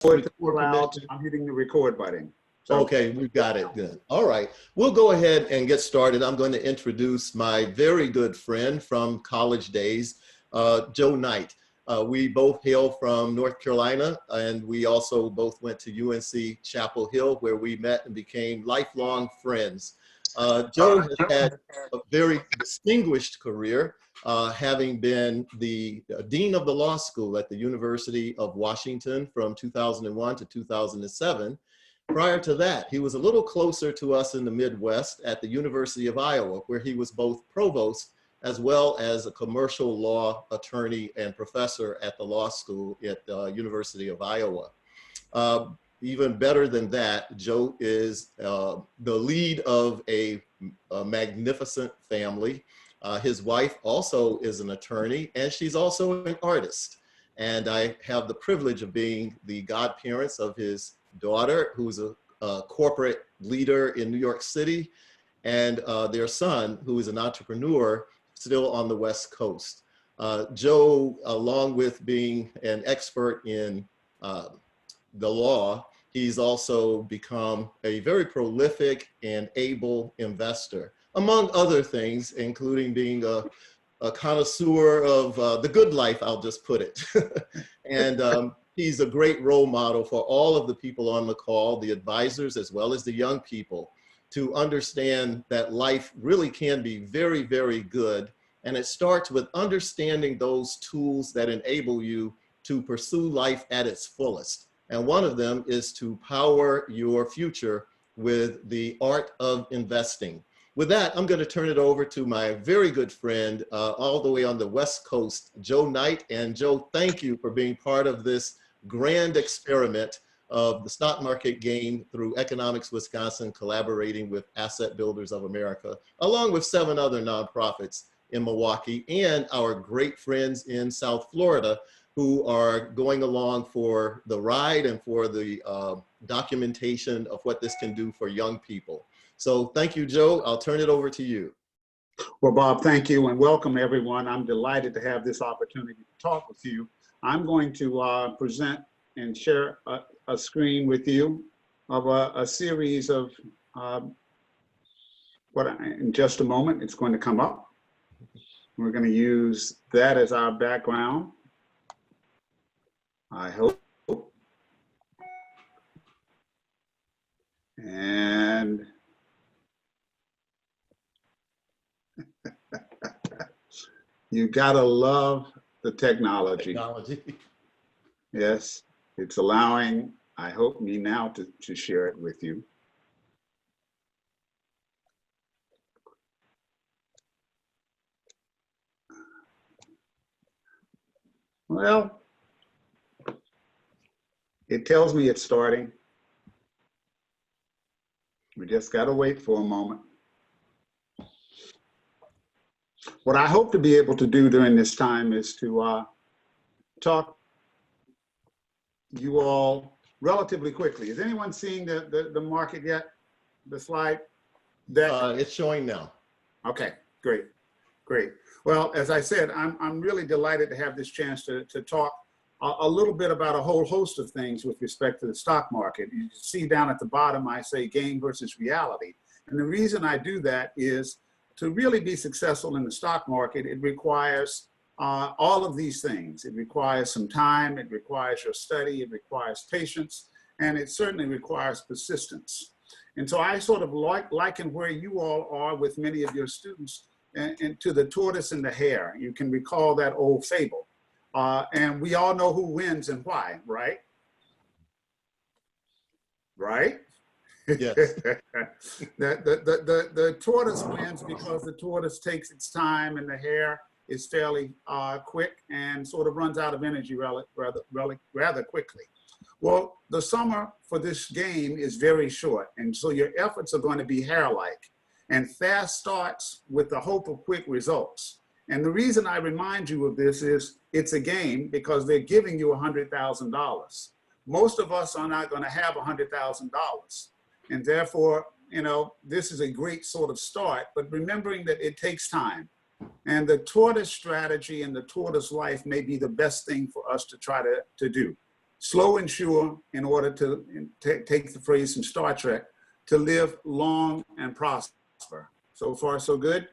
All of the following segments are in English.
It's loud. I'm hitting the record button. So, okay, we've got it. Good. All right. We'll go ahead and get started. I'm going to introduce my very good friend from college days, Joe Knight. We both hail from North Carolina, and we also both went to UNC Chapel Hill, where we met and became lifelong friends. Joe has had a very distinguished career, having been the dean of the law school at the University of Washington from 2001 to 2007. Prior to that, he was a little closer to us in the Midwest at the University of Iowa, where he was both provost as well as a commercial law attorney and professor at the law school at the University of Iowa. Even better than that, Joe is the lead of a magnificent family. His wife also is an attorney, and she's also an artist. And I have the privilege of being the godparents of his daughter, who's a corporate leader in New York City, and their son, who is an entrepreneur still on the West Coast. Joe, along with being an expert in the law, he's also become a very prolific and able investor, among other things, including being a connoisseur of the good life, I'll just put it. And he's a great role model for all of the people on the call, the advisors, as well as the young people, to understand that life really can be very, very good. And it starts with understanding those tools that enable you to pursue life at its fullest. And one of them is to power your future with the art of investing. With that, I'm going to turn it over to my very good friend, all the way on the West Coast, Joe Knight. And Joe, thank you for being part of this grand experiment of the stock market game through Economics Wisconsin, collaborating with Asset Builders of America, along with 7 other nonprofits in Milwaukee, and our great friends in South Florida, who are going along for the ride and for the documentation of what this can do for young people. So thank you, Joe. I'll turn it over to you. well, Bob, thank you, and welcome everyone. I'm delighted to have this opportunity to talk with you. I'm going to present and share a screen with you of a series of in just a moment, it's going to come up. We're going to use that as our background, I hope. And you gotta love the technology. Yes, it's allowing, I hope, me now to share it with you. Well, it tells me it's starting. We just gotta wait for a moment. What I hope to be able to do during this time is to talk you all relatively quickly. Is anyone seeing the market yet? The slide deck? It's showing now. Okay, great, great. Well, as I said, I'm really delighted to have this chance to talk a little bit about a whole host of things with respect to the stock market. You see down at the bottom, I say game versus reality. And the reason I do that is to really be successful in the stock market, it requires all of these things. It requires some time, it requires your study, it requires patience, and it certainly requires persistence. And so I sort of liken where you all are with many of your students and to the tortoise and the hare. You can recall that old fable. And we all know who wins and why, right? Right? Yes. the tortoise wins because the tortoise takes its time, and the hare is fairly quick and sort of runs out of energy rather quickly. Well, the summer for this game is very short, and so your efforts are going to be hare-like. And fast starts with the hope of quick results. And the reason I remind you of this is it's a game because they're giving you $100,000. Most of us are not going to have $100,000. And therefore, you know, this is a great sort of start, but remembering that it takes time. And the tortoise strategy and the tortoise life may be the best thing for us to try to do. slow and sure, in order to take the phrase from Star Trek, to live long and prosper. So far, so good.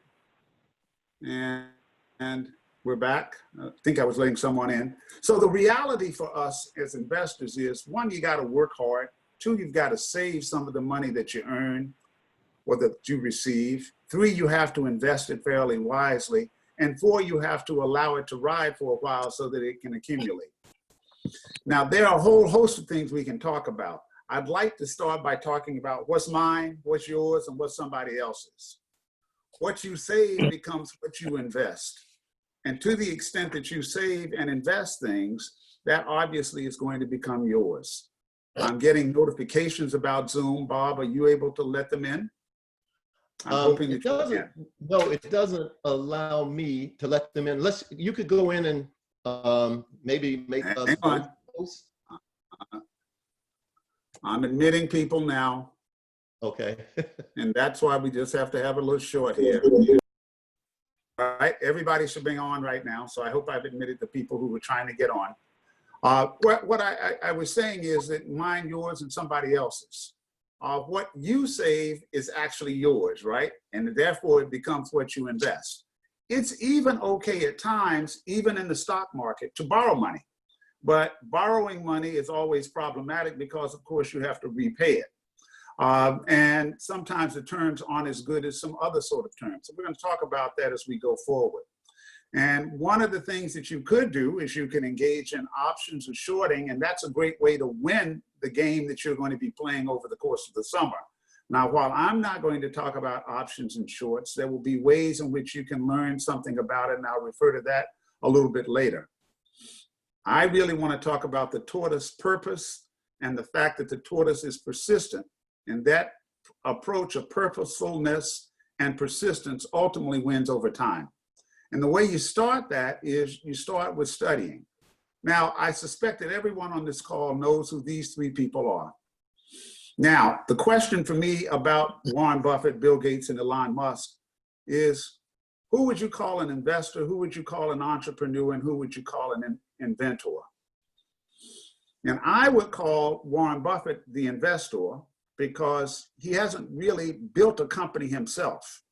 And we're back. I think I was letting someone in. So the reality for us as investors is, one, you got to work hard. Two, you've got to save some of the money that you earn or that you receive. Three, you have to invest it fairly wisely. And four, you have to allow it to ride for a while so that it can accumulate. Now, there are a whole host of things we can talk about. I'd like to start by talking about what's mine, what's yours, and what's somebody else's. What you save becomes what you invest. And to the extent that you save and invest things, that obviously is going to become yours. I'm getting notifications about Zoom. Bob, are you able to let them in? I'm hoping that you can. No, it doesn't allow me to let them in. You could go in and maybe make us Hang on. post. I'm admitting people now. Okay. And that's why we just have to have a little short here. All right, everybody should be on right now. So I hope I've admitted the people who were trying to get on. What I was saying is that mine, yours, and somebody else's. What you save is actually yours, right? And therefore it becomes what you invest. It's even okay at times, even in the stock market, to borrow money. But borrowing money is always problematic because, of course, you have to repay it. And sometimes the terms aren't as good as some other sort of terms. So we're going to talk about that as we go forward. And one of the things that you could do is you can engage in options or shorting, and that's a great way to win the game that you're going to be playing over the course of the summer. Now, while I'm not going to talk about options and shorts, there will be ways in which you can learn something about it, and I'll refer to that a little bit later. I really want to talk about the tortoise purpose and the fact that the tortoise is persistent. And that approach of purposefulness and persistence ultimately wins over time. And the way you start that is you start with studying. Now, I suspect that everyone on this call knows who these three people are. Now, the question for me about Warren Buffett, Bill Gates, and Elon Musk is, who would you call an investor, who would you call an entrepreneur, and who would you call an inventor? And I would call Warren Buffett the investor because he hasn't really built a company himself.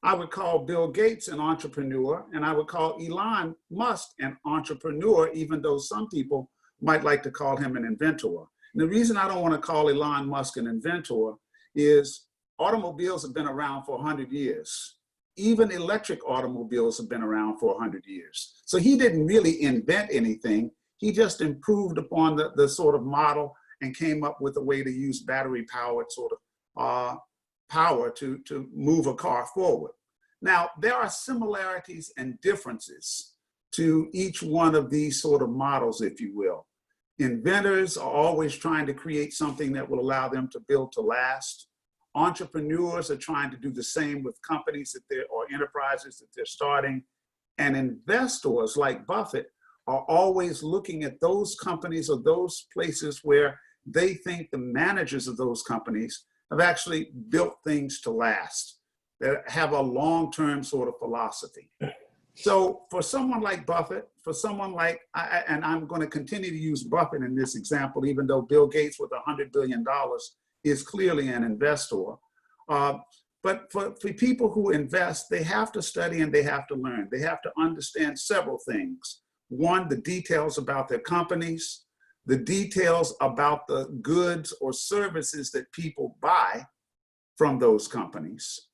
I would call Bill Gates an entrepreneur, and I would call Elon Musk an entrepreneur, even though some people might like to call him an inventor. And the reason I don't want to call Elon Musk an inventor is automobiles have been around for 100 years. Even electric automobiles have been around for 100 years. So he didn't really invent anything. He just improved upon the sort of model and came up with a way to use battery-powered sort of power to move a car forward. Now, there are similarities and differences to each one of these sort of models, if you will. Inventors are always trying to create something that will allow them to build to last. Entrepreneurs are trying to do the same with companies or enterprises that they're starting. And investors like Buffett are always looking at those companies or those places where they think the managers of those companies have actually built things to last, that have a long-term sort of philosophy. So for someone like Buffett, for someone like, and I'm going to continue to use Buffett in this example, even though Bill Gates with $100 billion is clearly an investor. But for people who invest, they have to study and they have to learn. They have to understand several things. One, the details about their companies, the details about the goods or services that people buy from those companies.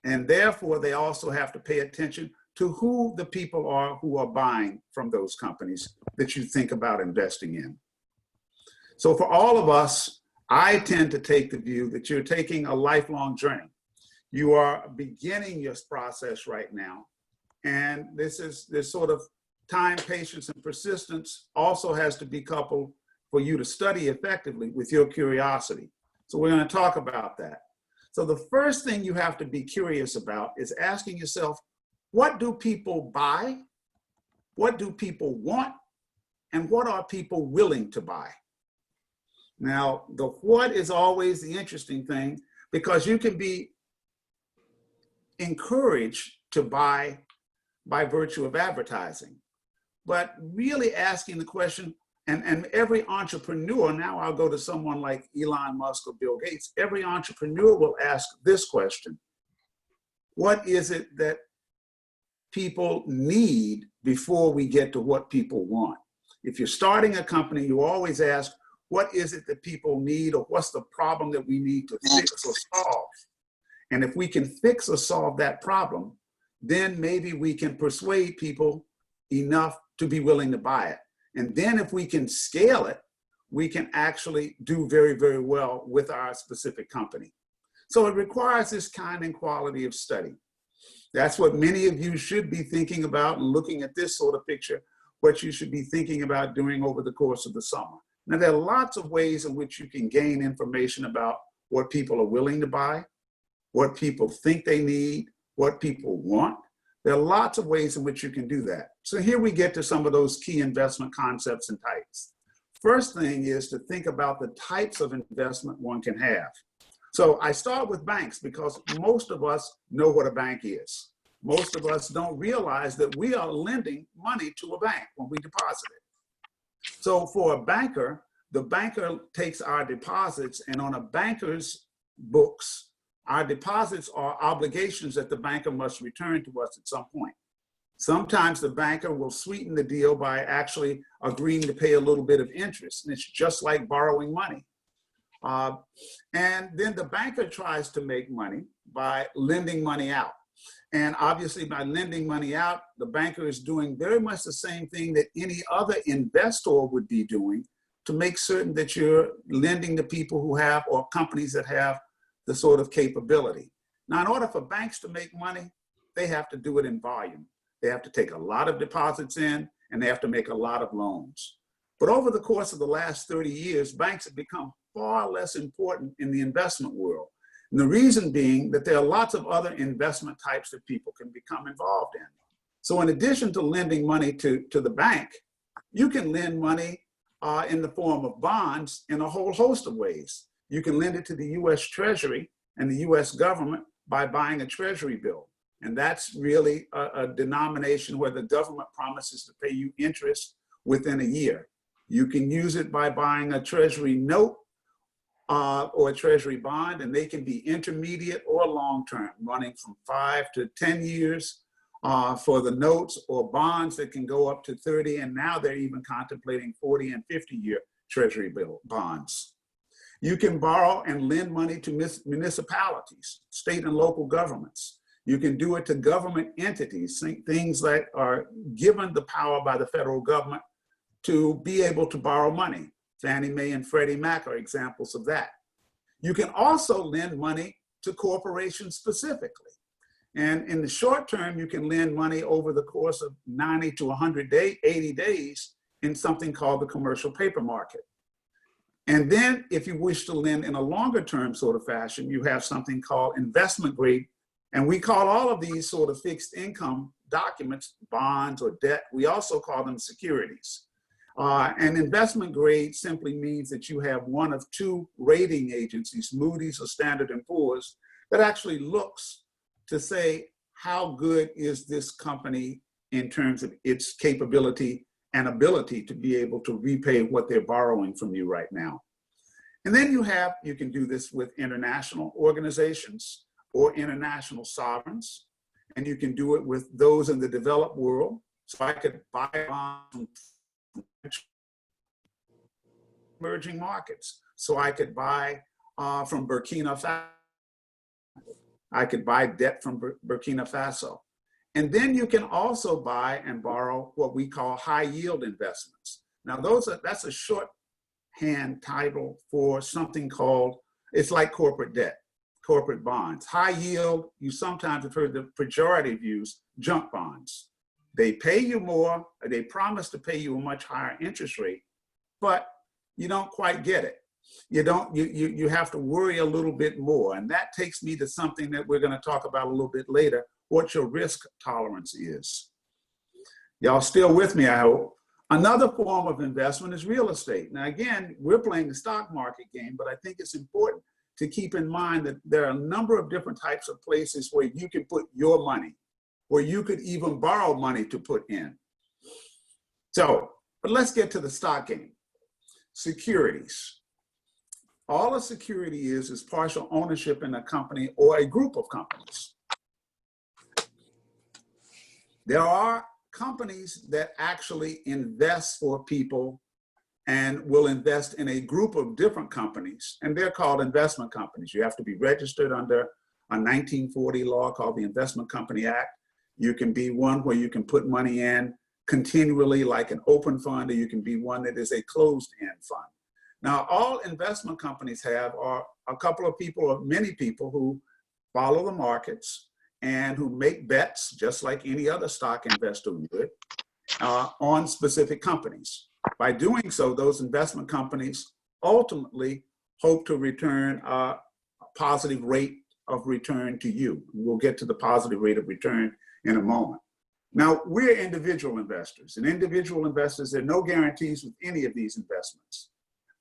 And therefore, they also have to pay attention to who the people are who are buying from those companies that you think about investing in. So for all of us, I tend to take the view that you're taking a lifelong journey. You are beginning your process right now. And this sort of time, patience, and persistence also has to be coupled for you to study effectively with your curiosity. So we're going to talk about that. So the first thing you have to be curious about is asking yourself, what do people buy? What do people want? And what are people willing to buy? Now, the what is always the interesting thing, because you can be encouraged to buy by virtue of advertising. But really asking the question, And every entrepreneur, now I'll go to someone like Elon Musk or Bill Gates, every entrepreneur will ask this question: what is it that people need before we get to what people want? If you're starting a company, you always ask, what is it that people need, or what's the problem that we need to fix or solve? And if we can fix or solve that problem, then maybe we can persuade people enough to be willing to buy it. And then if we can scale it, we can actually do very, very well with our specific company. So it requires this kind and quality of study. That's what many of you should be thinking about, and looking at this sort of picture, what you should be thinking about doing over the course of the summer. Now, there are lots of ways in which you can gain information about what people are willing to buy, what people think they need, what people want. There are lots of ways in which you can do that. So here we get to some of those key investment concepts and types. First thing is to think about the types of investment one can have. So I start with banks because most of us know what a bank is. Most of us don't realize that we are lending money to a bank when we deposit it. So for a banker, the banker takes our deposits, and on a banker's books, our deposits are obligations that the banker must return to us at some point. Sometimes the banker will sweeten the deal by actually agreeing to pay a little bit of interest, and it's just like borrowing money. And then the banker tries to make money by lending money out. And obviously by lending money out, the banker is doing very much the same thing that any other investor would be doing to make certain that you're lending to people who have, or companies that have, the sort of capability. Now, in order for banks to make money, they have to do it in volume. They have to take a lot of deposits in, and they have to make a lot of loans. But over the course of the last 30 years, banks have become far less important in the investment world. And the reason being that there are lots of other investment types that people can become involved in. So in addition to lending money to the bank, you can lend money in the form of bonds in a whole host of ways. You can lend it to the US Treasury and the US government by buying a Treasury bill. And that's really a denomination where the government promises to pay you interest within a year. You can use it by buying a Treasury note or a Treasury bond, and they can be intermediate or long-term, running from 5 to 10 years for the notes, or bonds that can go up to 30, and now they're even contemplating 40 and 50-year Treasury bill bonds. You can borrow and lend money to municipalities, state and local governments. You can do it to government entities, things that are given the power by the federal government to be able to borrow money. Fannie Mae and Freddie Mac are examples of that. You can also lend money to corporations specifically. And in the short term, you can lend money over the course of 90 to 180 days in something called the commercial paper market. And then if you wish to lend in a longer term sort of fashion, you have something called investment grade. And we call all of these sort of fixed income documents, bonds or debt, we also call them securities. And investment grade simply means that you have one of two rating agencies, Moody's or Standard & Poor's, that actually looks to say how good is this company in terms of its capability and ability to be able to repay what they're borrowing from you right now. And then you can do this with international organizations or international sovereigns, and you can do it with those in the developed world. So I could buy bonds from emerging markets. So I could buy from Burkina Faso. I could buy debt from Burkina Faso. And then you can also buy and borrow what we call high yield investments. Now that's a shorthand title for something called, it's like corporate debt, corporate bonds. High yield, you sometimes have heard the pejorative use, junk bonds. They pay you more, or they promise to pay you a much higher interest rate, but you don't quite get it. You have to worry a little bit more. And that takes me to something that we're going to talk about a little bit later, what your risk tolerance is. Y'all still with me, I hope. Another form of investment is real estate. Now, again, we're playing the stock market game, but I think it's important to keep in mind that there are a number of different types of places where you can put your money, where you could even borrow money to put in. So, but let's get to the stock game. securities. All a security is partial ownership in a company or a group of companies. There are companies that actually invest for people and will invest in a group of different companies, and they're called investment companies. You have to be registered under a 1940 law called the Investment Company Act. You can be one where you can put money in continually like an open fund, or you can be one that is a closed-end fund. Now, all investment companies have are a couple of people or many people who follow the markets and who make bets, just like any other stock investor would, on specific companies. By doing so, those investment companies ultimately hope to return a positive rate of return to you. We'll get to the positive rate of return in a moment. Now, we're individual investors, and individual investors, there are no guarantees with any of these investments.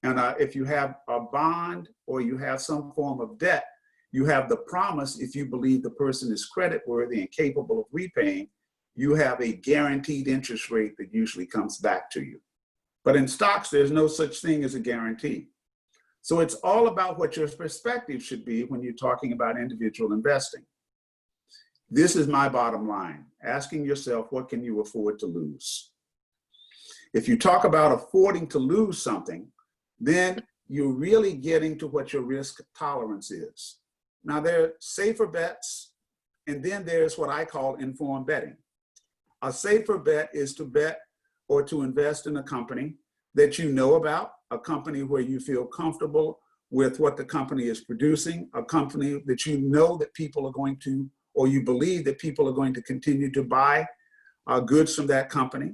And if you have a bond or you have some form of debt, you have the promise, if you believe the person is creditworthy and capable of repaying, you have a guaranteed interest rate that usually comes back to you. But in stocks, there's no such thing as a guarantee. So it's all about what your perspective should be when you're talking about individual investing. This is my bottom line, asking yourself, what can you afford to lose? If you talk about affording to lose something, then you're really getting to what your risk tolerance is. Now, there are safer bets, and then there's what I call informed betting. A safer bet is to bet or to invest in a company that you know about, a company where you feel comfortable with what the company is producing, a company that you know that people are going to, or you believe that people are going to continue to buy goods from that company.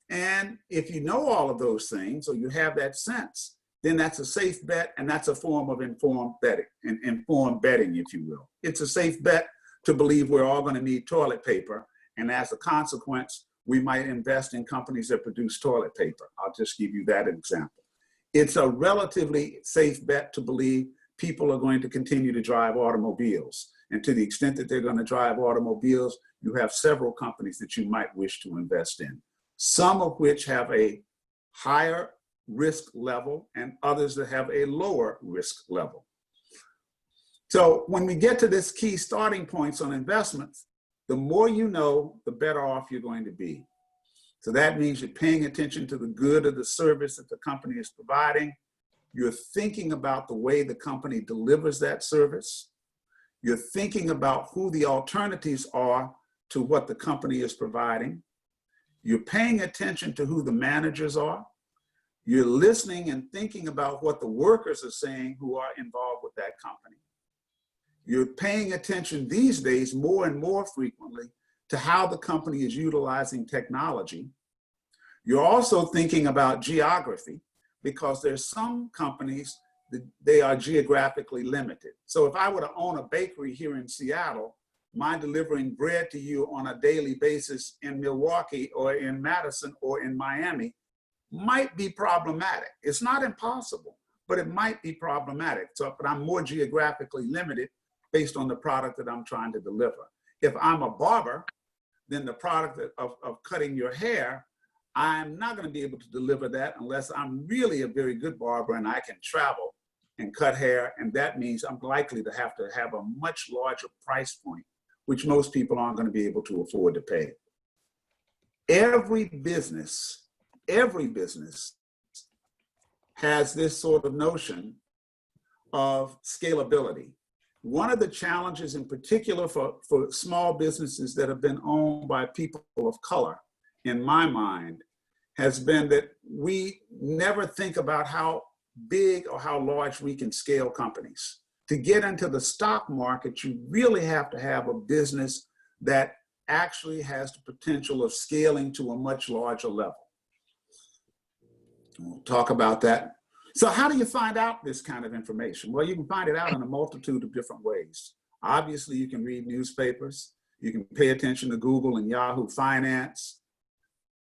And if you know all of those things, or you have that sense, then that's a safe bet, and that's a form of informed betting, if you will. It's a safe bet to believe we're all going to need toilet paper, and as a consequence, we might invest in companies that produce toilet paper. I'll just give you that example. It's a relatively safe bet to believe people are going to continue to drive automobiles. And to the extent that they're going to drive automobiles, you have several companies that you might wish to invest in, some of which have a higher risk level and others that have a lower risk level. So when we get to this key starting points on investments, the more you know, the better off you're going to be. So that means you're paying attention to the good of the service that the company is providing. You're thinking about the way the company delivers that service. You're thinking about who the alternatives are to what the company is providing. You're paying attention to who the managers are. You're listening and thinking about what the workers are saying who are involved with that company. You're paying attention these days more and more frequently to how the company is utilizing technology. You're also thinking about geography, because there's some companies that they are geographically limited. So if I were to own a bakery here in Seattle, my delivering bread to you on a daily basis in Milwaukee or in Madison or in Miami might be problematic. It's not impossible, but it might be problematic. So, but I'm more geographically limited based on the product that I'm trying to deliver. If I'm a barber, then the product of cutting your hair, I'm not going to be able to deliver that unless I'm really a very good barber and I can travel and cut hair. And that means I'm likely to have a much larger price point, which most people aren't going to be able to afford to pay. Every business has this sort of notion of scalability. One of the challenges in particular for small businesses that have been owned by people of color, in my mind, has been that we never think about how big or how large we can scale companies. To get into the stock market, you really have to have a business that actually has the potential of scaling to a much larger level. We'll talk about that. So how do you find out this kind of information? Well, you can find it out in a multitude of different ways. Obviously, you can read newspapers. You can pay attention to Google and Yahoo Finance.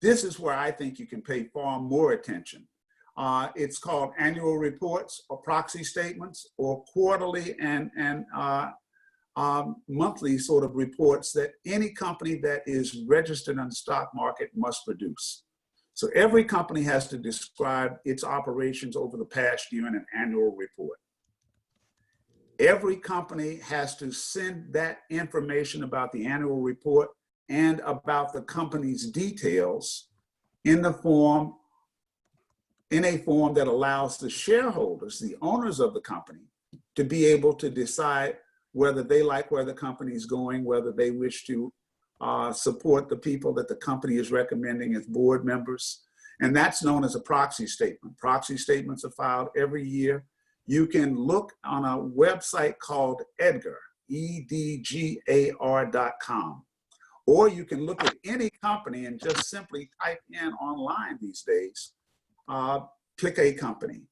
This is where I think you can pay far more attention. It's called annual reports or proxy statements, or quarterly and monthly sort of reports that any company that is registered on the stock market must produce. So every company has to describe its operations over the past year in an annual report. Every company has to send that information about the annual report and about the company's details in a form that allows the shareholders, the owners of the company, to be able to decide whether they like where the company is going, whether they wish to support the people that the company is recommending as board members. And that's known as a proxy statement. Proxy statements are filed every year. You can look on a website called Edgar, EDGAR.com. Or you can look at any company and just simply type in online these days, pick a company,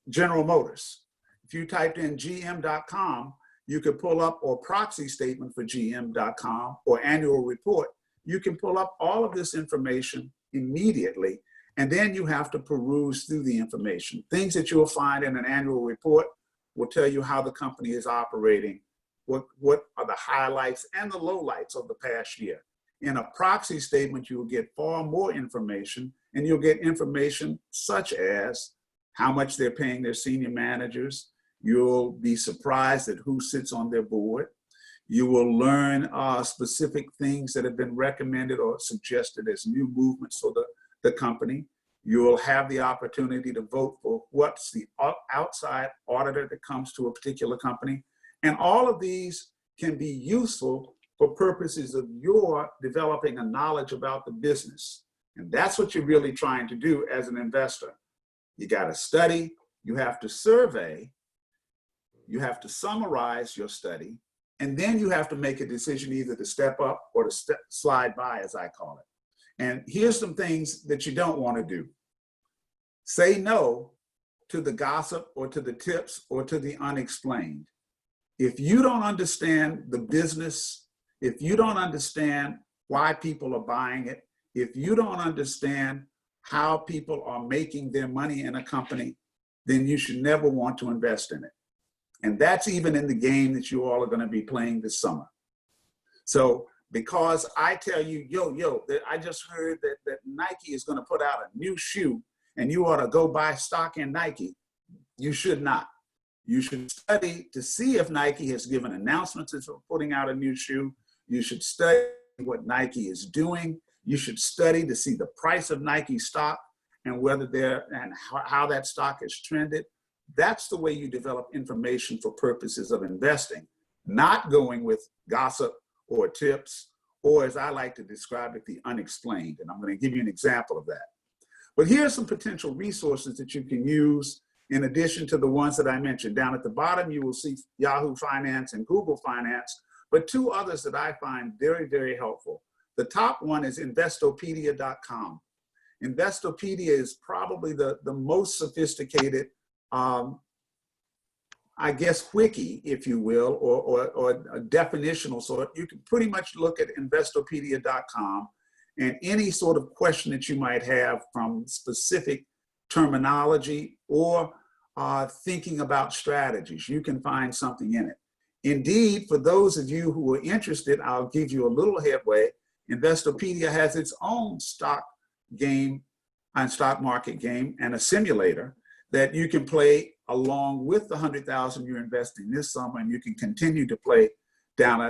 General Motors. If you typed in GM.com, you could pull up, or proxy statement for GM.com or annual report. You can pull up all of this information immediately, and then you have to peruse through the information. Things that you'll find in an annual report will tell you how the company is operating, what are the highlights and the lowlights of the past year. In a proxy statement, you will get far more information, and you'll get information such as how much they're paying their senior managers. You'll be surprised at who sits on their board. You will learn specific things that have been recommended or suggested as new movements for the company. You will have the opportunity to vote for what's the outside auditor that comes to a particular company. And all of these can be useful for purposes of your developing a knowledge about the business. And that's what you're really trying to do as an investor. You got to study, you have to survey, you have to summarize your study, and then you have to make a decision either to step up or to slide by, as I call it. And here's some things that you don't want to do. Say no to the gossip or to the tips or to the unexplained. If you don't understand the business, if you don't understand why people are buying it, if you don't understand how people are making their money in a company, then you should never want to invest in it. And that's even in the game that you all are going to be playing this summer. So because I tell you, I just heard that Nike is going to put out a new shoe and you ought to go buy stock in Nike, you should not. You should study to see if Nike has given announcements of putting out a new shoe. You should study what Nike is doing. You should study to see the price of Nike stock and whether how that stock has trended. That's the way you develop information for purposes of investing, not going with gossip or tips, or as I like to describe it, the unexplained. And I'm going to give you an example of that. But here are some potential resources that you can use in addition to the ones that I mentioned. Down at the bottom, you will see Yahoo Finance and Google Finance, but two others that I find very, very helpful. The top one is Investopedia.com. Investopedia is probably the most sophisticated I guess, wiki, if you will, or a definitional sort. You can pretty much look at Investopedia.com and any sort of question that you might have from specific terminology or thinking about strategies, you can find something in it. Indeed, for those of you who are interested, I'll give you a little headway. Investopedia has its own stock game and stock market game and a simulator that you can play along with the 100,000 you're investing this summer, and you can continue to play down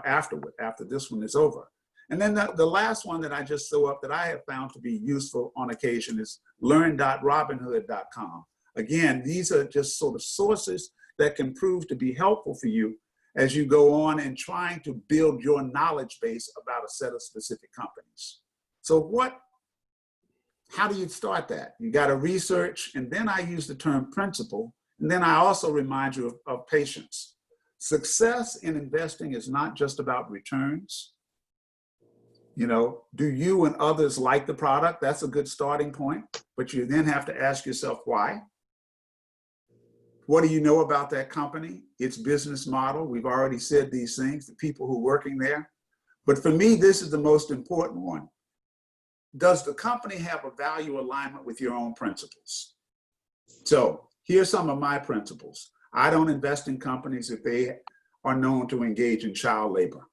afterward, after this one is over. And then the last one that I just threw up that I have found to be useful on occasion is learn.robinhood.com. Again, these are just sort of sources that can prove to be helpful for you as you go on and trying to build your knowledge base about a set of specific companies. So how do you start that? You got to research, and then I use the term principle, and then I also remind you of patience. Success in investing is not just about returns. You know, do you and others like the product? That's a good starting point, but you then have to ask yourself why. What do you know about that company? Its business model. We've already said these things, the people who are working there. But for me, this is the most important one. Does the company have a value alignment with your own principles? So here's some of my principles. I don't invest in companies if they are known to engage in child labor.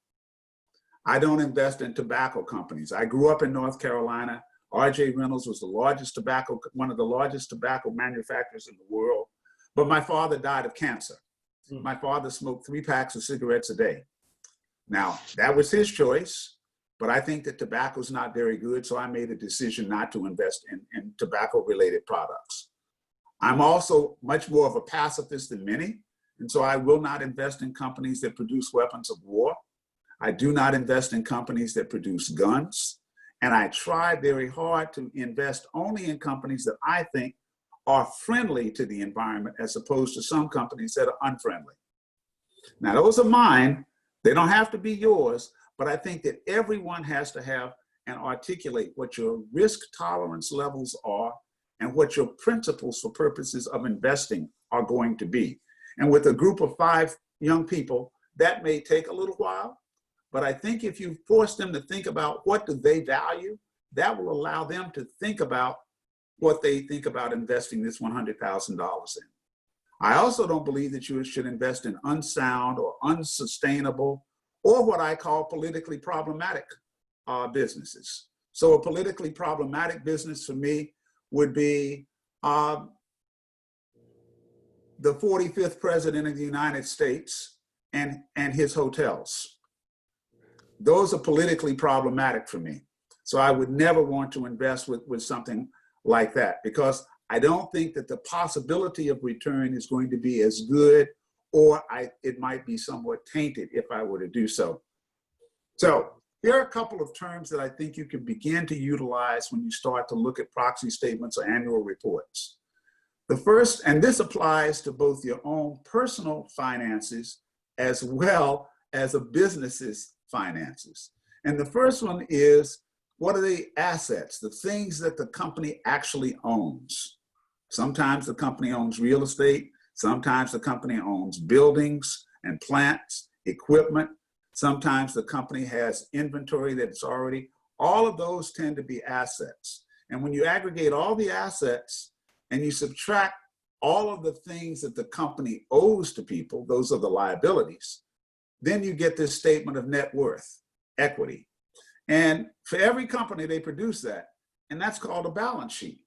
I don't invest in tobacco companies. I grew up in North Carolina. R.J. Reynolds was one of the largest tobacco manufacturers in the world. But my father died of cancer. My father smoked 3 packs of cigarettes a day. Now, that was his choice, but I think that tobacco is not very good, so I made a decision not to invest in tobacco-related products. I'm also much more of a pacifist than many, and so I will not invest in companies that produce weapons of war. I do not invest in companies that produce guns, and I try very hard to invest only in companies that I think are friendly to the environment as opposed to some companies that are unfriendly. Now, those are mine. They don't have to be yours, but I think that everyone has to have and articulate what your risk tolerance levels are and what your principles for purposes of investing are going to be. And with a group of 5 young people, that may take a little while, but I think if you force them to think about what do they value, that will allow them to think about what they think about investing this $100,000 in. I also don't believe that you should invest in unsound or unsustainable or what I call politically problematic businesses. So a politically problematic business for me would be the 45th president of the United States and his hotels. Those are politically problematic for me. So I would never want to invest with something like that because I don't think that the possibility of return is going to be as good, or it might be somewhat tainted if I were to do so. So here are a couple of terms that I think you can begin to utilize when you start to look at proxy statements or annual reports. The first, and this applies to both your own personal finances as well as a business's finances. And the first one is, what are the assets, the things that the company actually owns? Sometimes the company owns real estate. Sometimes the company owns buildings and plants, equipment. Sometimes the company has inventory that's already, all of those tend to be assets. And when you aggregate all the assets and you subtract all of the things that the company owes to people, those are the liabilities, then you get this statement of net worth, equity. And for every company, they produce that, and that's called a balance sheet.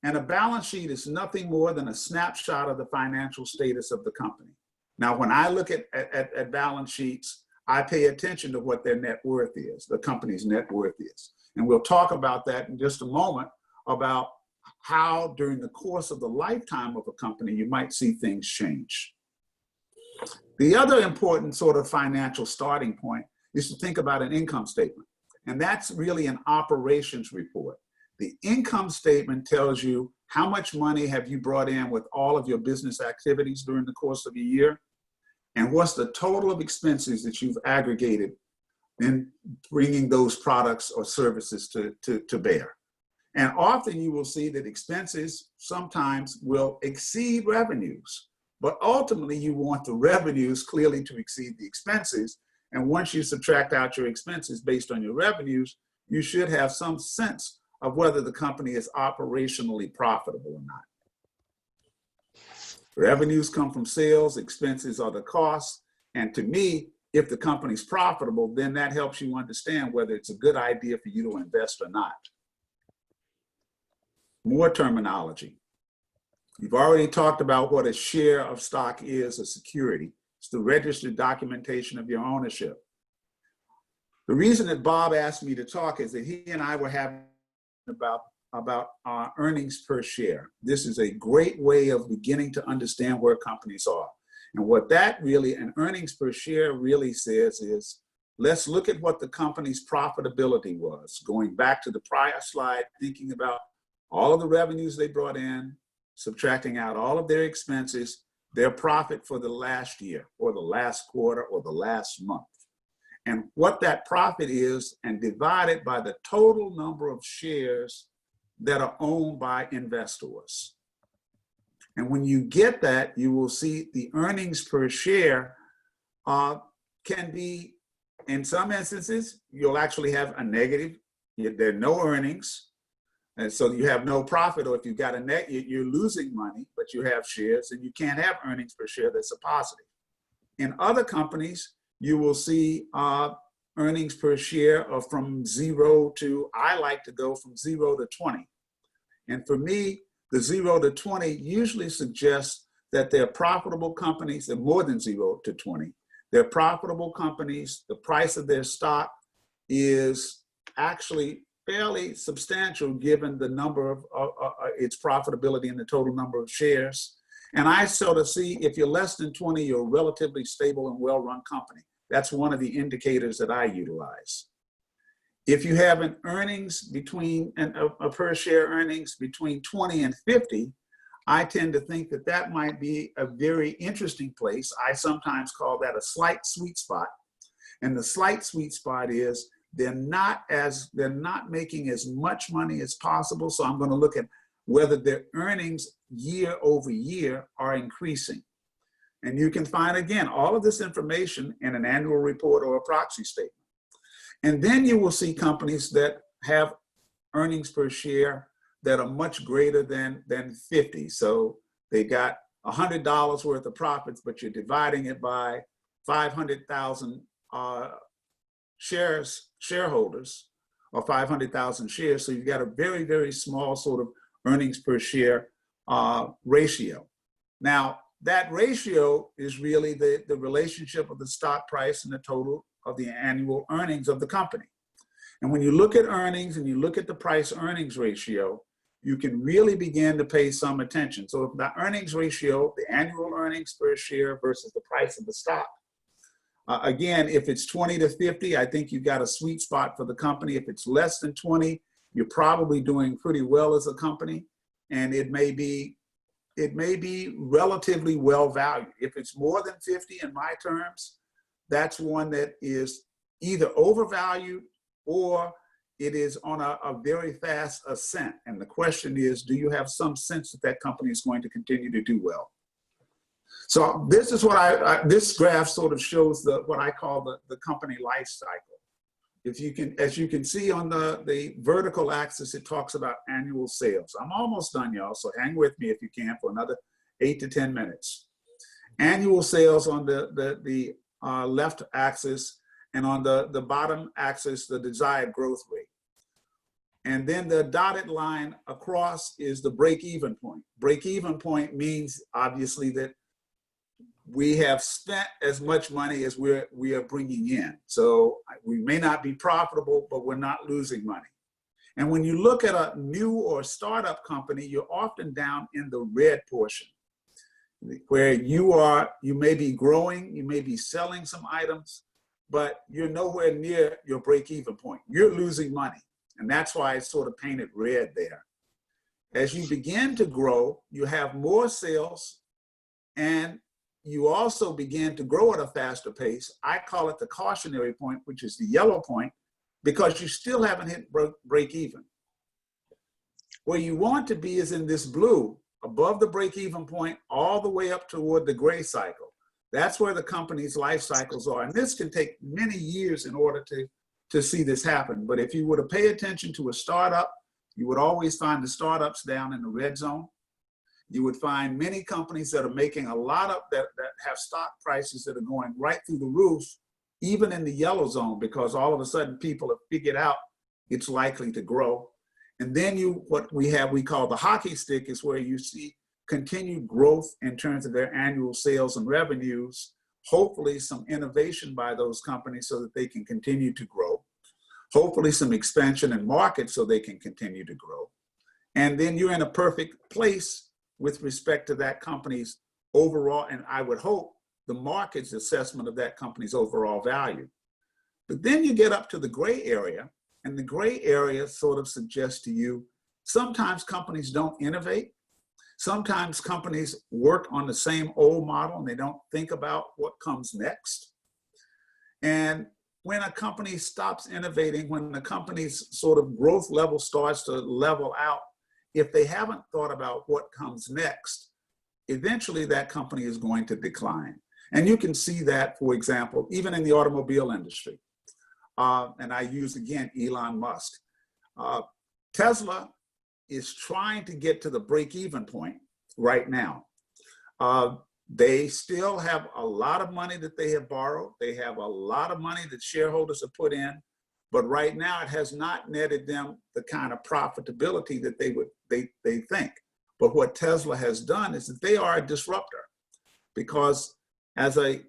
And a balance sheet is nothing more than a snapshot of the financial status of the company. Now, when I look at balance sheets, I pay attention to what their net worth is, the company's net worth is. And we'll talk about that in just a moment, about how during the course of the lifetime of a company, you might see things change. The other important sort of financial starting point is to think about an income statement. And that's really an operations report. The income statement tells you how much money have you brought in with all of your business activities during the course of a year, and what's the total of expenses that you've aggregated in bringing those products or services to bear. And often you will see that expenses sometimes will exceed revenues, but ultimately you want the revenues clearly to exceed the expenses. And once you subtract out your expenses based on your revenues, you should have some sense of whether the company is operationally profitable or not. Revenues come from sales, expenses are the costs. And to me, if the company's profitable, then that helps you understand whether it's a good idea for you to invest or not. More terminology. You've already talked about what a share of stock is, a security. It's the registered documentation of your ownership. The reason that Bob asked me to talk is that he and I were having about earnings per share. This is a great way of beginning to understand where companies are. And what that really, and earnings per share really says is, let's look at what the company's profitability was. Going back to the prior slide, thinking about all of the revenues they brought in, subtracting out all of their expenses, their profit for the last year or the last quarter or the last month. And what that profit is, and divided by the total number of shares that are owned by investors. And when you get that, you will see the earnings per share can be, in some instances, you'll actually have a negative. There are no earnings, and so you have no profit, or if you've got a net, you're losing money, but you have shares, and you can't have earnings per share that's a positive. In other companies, you will see earnings per share are from 0 to, I like to go from 0 to 20. And for me, the 0 to 20 usually suggests that they're profitable companies. They're more than 0 to 20. They're profitable companies. The price of their stock is actually fairly substantial given the number of its profitability and the total number of shares. And I sort of see if you're less than 20, you're a relatively stable and well-run company. That's one of the indicators that I utilize. If you have an earnings between, a per share earnings between 20 and 50, I tend to think that that might be a very interesting place. I sometimes call that a slight sweet spot. And the slight sweet spot is they're not making as much money as possible. So I'm going to look at whether their earnings year over year are increasing. And you can find, again, all of this information in an annual report or a proxy statement. And then you will see companies that have earnings per share that are much greater than 50. So they got $100 worth of profits, but you're dividing it by 500,000 shareholders, or 500,000 shares. So you've got a very, very small sort of earnings per share ratio. Now, that ratio is really the relationship of the stock price and the total of the annual earnings of the company. And when you look at earnings and you look at the price earnings ratio, you can really begin to pay some attention. So if the earnings ratio, the annual earnings per share versus the price of the stock, again, if it's 20 to 50, I think you've got a sweet spot for the company. If it's less than 20, you're probably doing pretty well as a company, and it may be relatively well valued. If it's more than 50 in my terms, that's one that is either overvalued or it is on a very fast ascent. And the question is, do you have some sense that that company is going to continue to do well? So this is what this graph sort of shows what I call the company life cycle. If you can, as you can see on the vertical axis, it talks about annual sales. I'm almost done, y'all, so hang with me if you can for another 8 to 10 minutes. Annual sales on the left axis, and on the bottom axis, the desired growth rate. And then the dotted line across is the break-even point. Break-even point means, obviously, that we have spent as much money as we are bringing in. So we may not be profitable, but we're not losing money. And when you look at a new or startup company, you're often down in the red portion, where you may be growing, you may be selling some items, but you're nowhere near your break-even point. You're losing money. And that's why it's sort of painted red there. As you begin to grow, you have more sales, and you also begin to grow at a faster pace. I call it the cautionary point, which is the yellow point, because you still haven't hit break even. Where you want to be is in this blue, above the break even point, all the way up toward the gray cycle. That's where the company's life cycles are. And this can take many years in order to see this happen. But if you were to pay attention to a startup, you would always find the startups down in the red zone. You would find many companies that are making a lot of, that have stock prices that are going right through the roof, even in the yellow zone, because all of a sudden people have figured out it's likely to grow. And then what we call the hockey stick is where you see continued growth in terms of their annual sales and revenues, hopefully some innovation by those companies so that they can continue to grow, hopefully some expansion in markets so they can continue to grow. And then you're in a perfect place with respect to that company's overall, and I would hope the market's assessment of that company's overall value. But then you get up to the gray area, and the gray area sort of suggests to you, sometimes companies don't innovate. Sometimes companies work on the same old model and they don't think about what comes next. And when a company stops innovating, when the company's sort of growth level starts to level out, if they haven't thought about what comes next, eventually that company is going to decline. And you can see that, for example, even in the automobile industry. And I use, again, Elon Musk. Tesla is trying to get to the break-even point right now. They still have a lot of money that they have borrowed. They have a lot of money that shareholders have put in, but right now it has not netted them the kind of profitability that they think. But what Tesla has done is that they are a disruptor, because as a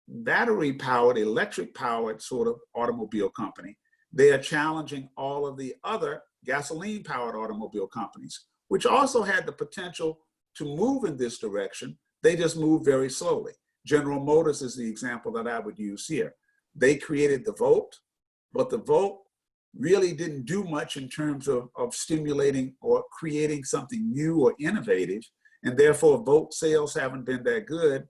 battery-powered, electric-powered sort of automobile company, they are challenging all of the other gasoline-powered automobile companies, which also had the potential to move in this direction. They just move very slowly. General Motors is the example that I would use here. They created the Volt, but the Volt really didn't do much in terms of stimulating or creating something new or innovative, and therefore Volt sales haven't been that good.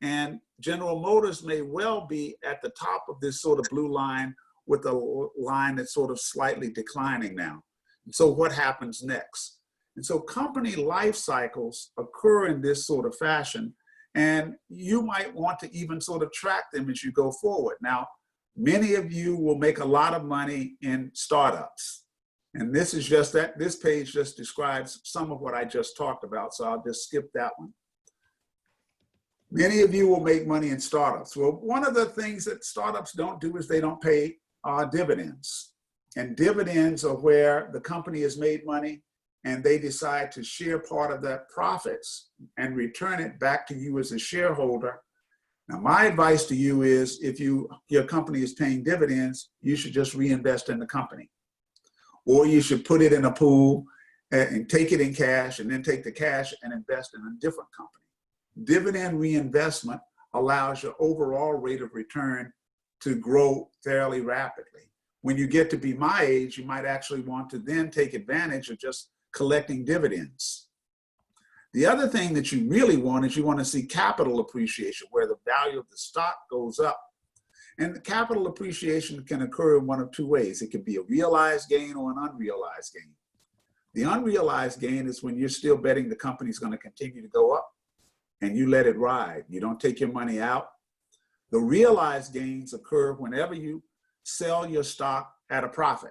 And General Motors may well be at the top of this sort of blue line, with a line that's sort of slightly declining now. And so what happens next? And so company life cycles occur in this sort of fashion, and you might want to even sort of track them as you go forward. Now, many of you will make a lot of money in startups. And this is just that, this page just describes some of what I just talked about, so I'll just skip that one. Many of you will make money in startups. Well, one of the things that startups don't do is they don't pay dividends. And dividends are where the company has made money and they decide to share part of that profits and return it back to you as a shareholder. Now, my advice to you is, if your company is paying dividends, you should just reinvest in the company. Or you should put it in a pool and take it in cash, and then take the cash and invest in a different company. Dividend reinvestment allows your overall rate of return to grow fairly rapidly. When you get to be my age, you might actually want to then take advantage of just collecting dividends. The other thing that you really want is you want to see capital appreciation, where the value of the stock goes up. And the capital appreciation can occur in one of two ways. It can be a realized gain or an unrealized gain. The unrealized gain is when you're still betting the company's going to continue to go up and you let it ride. You don't take your money out. The realized gains occur whenever you sell your stock at a profit.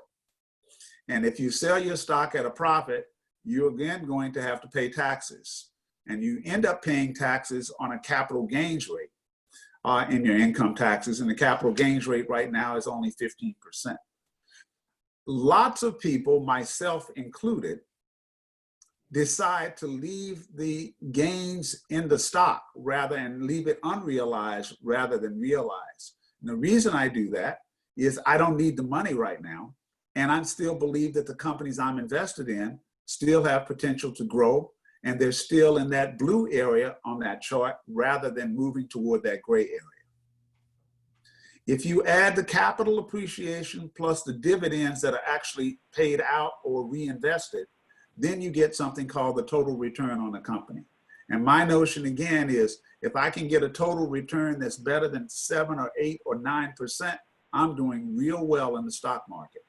And if you sell your stock at a profit, you're again going to have to pay taxes. And you end up paying taxes on a capital gains rate in your income taxes. And the capital gains rate right now is only 15%. Lots of people, myself included, decide to leave the gains in the stock and leave it unrealized rather than realized. And the reason I do that is I don't need the money right now, and I still believe that the companies I'm invested in still have potential to grow, and they're still in that blue area on that chart rather than moving toward that gray area. If you add the capital appreciation plus the dividends that are actually paid out or reinvested, then you get something called the total return on the company. And my notion again is, if I can get a total return that's better than 7 or 8 or 9%, I'm doing real well in the stock market.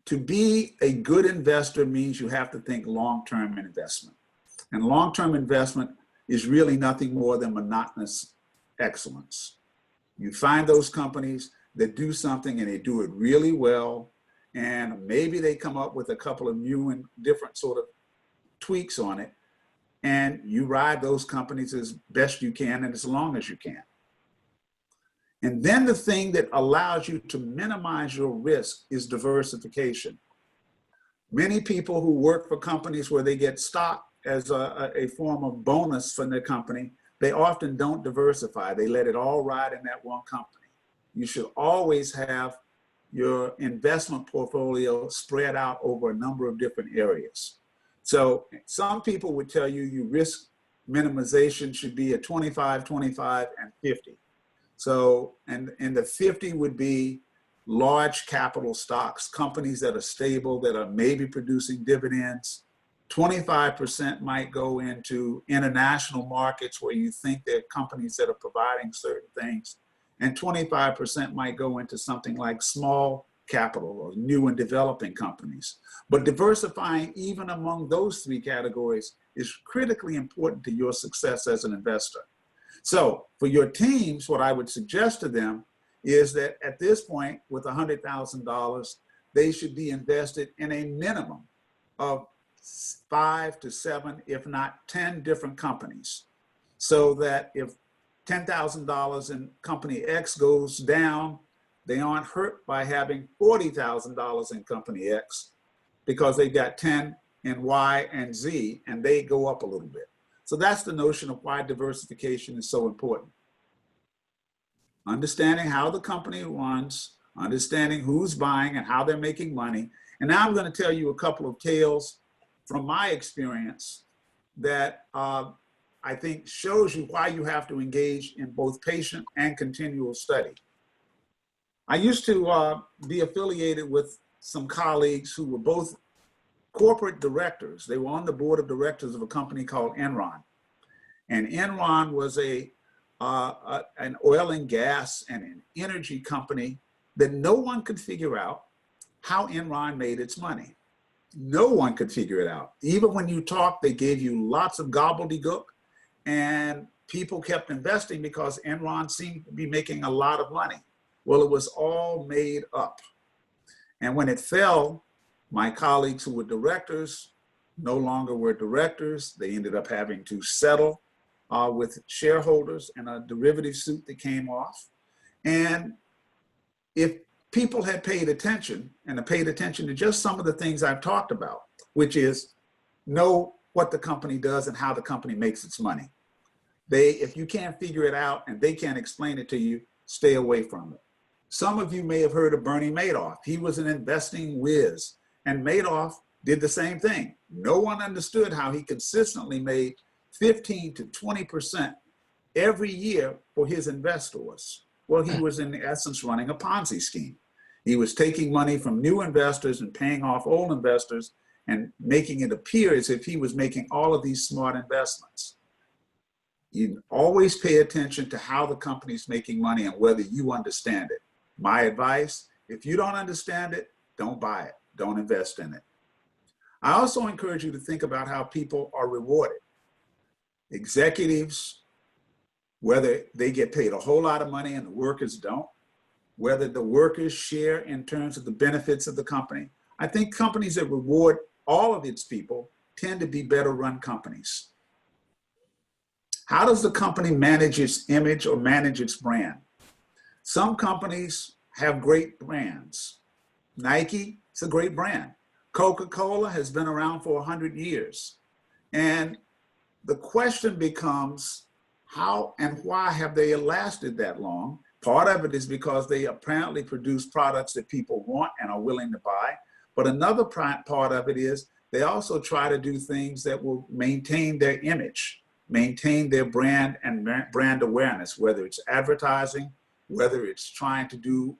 To be a good investor means you have to think long-term investment. And long-term investment is really nothing more than monotonous excellence. You find those companies that do something and they do it really well, and maybe they come up with a couple of new and different sort of tweaks on it, and you ride those companies as best you can and as long as you can. And then the thing that allows you to minimize your risk is diversification. Many people who work for companies where they get stock as a form of bonus from their company, they often don't diversify. They let it all ride in that one company. You should always have your investment portfolio spread out over a number of different areas. So some people would tell you your risk minimization should be at 25, 25, and 50. So, and the 50 would be large capital stocks, companies that are stable, that are maybe producing dividends. 25% might go into international markets where you think there are companies that are providing certain things. And 25% might go into something like small capital or new and developing companies. But diversifying even among those three categories is critically important to your success as an investor. So for your teams, what I would suggest to them is that at this point, with $100,000, they should be invested in a minimum of 5 to 7, if not 10 different companies, so that if $10,000 in company X goes down, they aren't hurt by having $40,000 in company X because they've got 10 in Y and Z and they go up a little bit. So that's the notion of why diversification is so important. Understanding how the company runs, understanding who's buying and how they're making money. And now I'm going to tell you a couple of tales from my experience that I think shows you why you have to engage in both patient and continual study. I used to be affiliated with some colleagues who were both corporate directors. They were on the board of directors of a company called Enron. And Enron was an oil and gas and an energy company that no one could figure out how Enron made its money. No one could figure it out. Even when you talked, they gave you lots of gobbledygook, and people kept investing because Enron seemed to be making a lot of money. Well, it was all made up. And when it fell, my colleagues who were directors no longer were directors. They ended up having to settle with shareholders in a derivative suit that came off. And if people had paid attention and paid attention to just some of the things I've talked about, which is know what the company does and how the company makes its money. If you can't figure it out and they can't explain it to you, stay away from it. Some of you may have heard of Bernie Madoff. He was an investing whiz, and Madoff did the same thing. No one understood how he consistently made 15 to 20% every year for his investors. Well, he was in essence running a Ponzi scheme. He was taking money from new investors and paying off old investors and making it appear as if he was making all of these smart investments. You always pay attention to how the company's making money and whether you understand it. My advice, if you don't understand it, don't buy it. Don't invest in it. I also encourage you to think about how people are rewarded. Executives, whether they get paid a whole lot of money and the workers don't, whether the workers share in terms of the benefits of the company. I think companies that reward all of its people tend to be better run companies. How does the company manage its image or manage its brand? Some companies have great brands. Nike, it's a great brand. Coca-Cola has been around for 100 years. And the question becomes, how and why have they lasted that long? Part of it is because they apparently produce products that people want and are willing to buy. But another part of it is they also try to do things that will maintain their image, maintain their brand and brand awareness, whether it's advertising, whether it's trying to do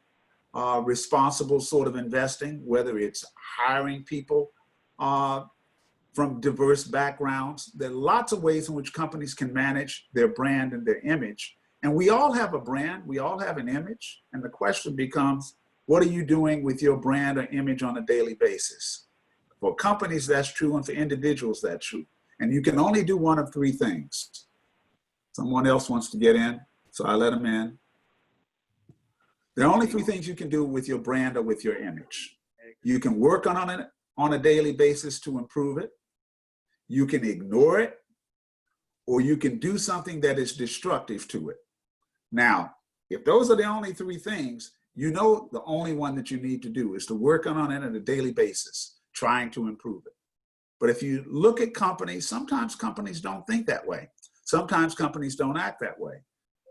responsible sort of investing, whether it's hiring people from diverse backgrounds. There are lots of ways in which companies can manage their brand and their image. And we all have a brand, we all have an image. And the question becomes, what are you doing with your brand or image on a daily basis? For companies, that's true, and for individuals, that's true. And you can only do one of three things. Someone else wants to get in, so I let them in. There are only three things you can do with your brand or with your image. You can work on it on a daily basis to improve it. You can ignore it, or you can do something that is destructive to it. Now, if those are the only three things, you know the only one that you need to do is to work on it on a daily basis, trying to improve it. But if you look at companies, sometimes companies don't think that way. Sometimes companies don't act that way.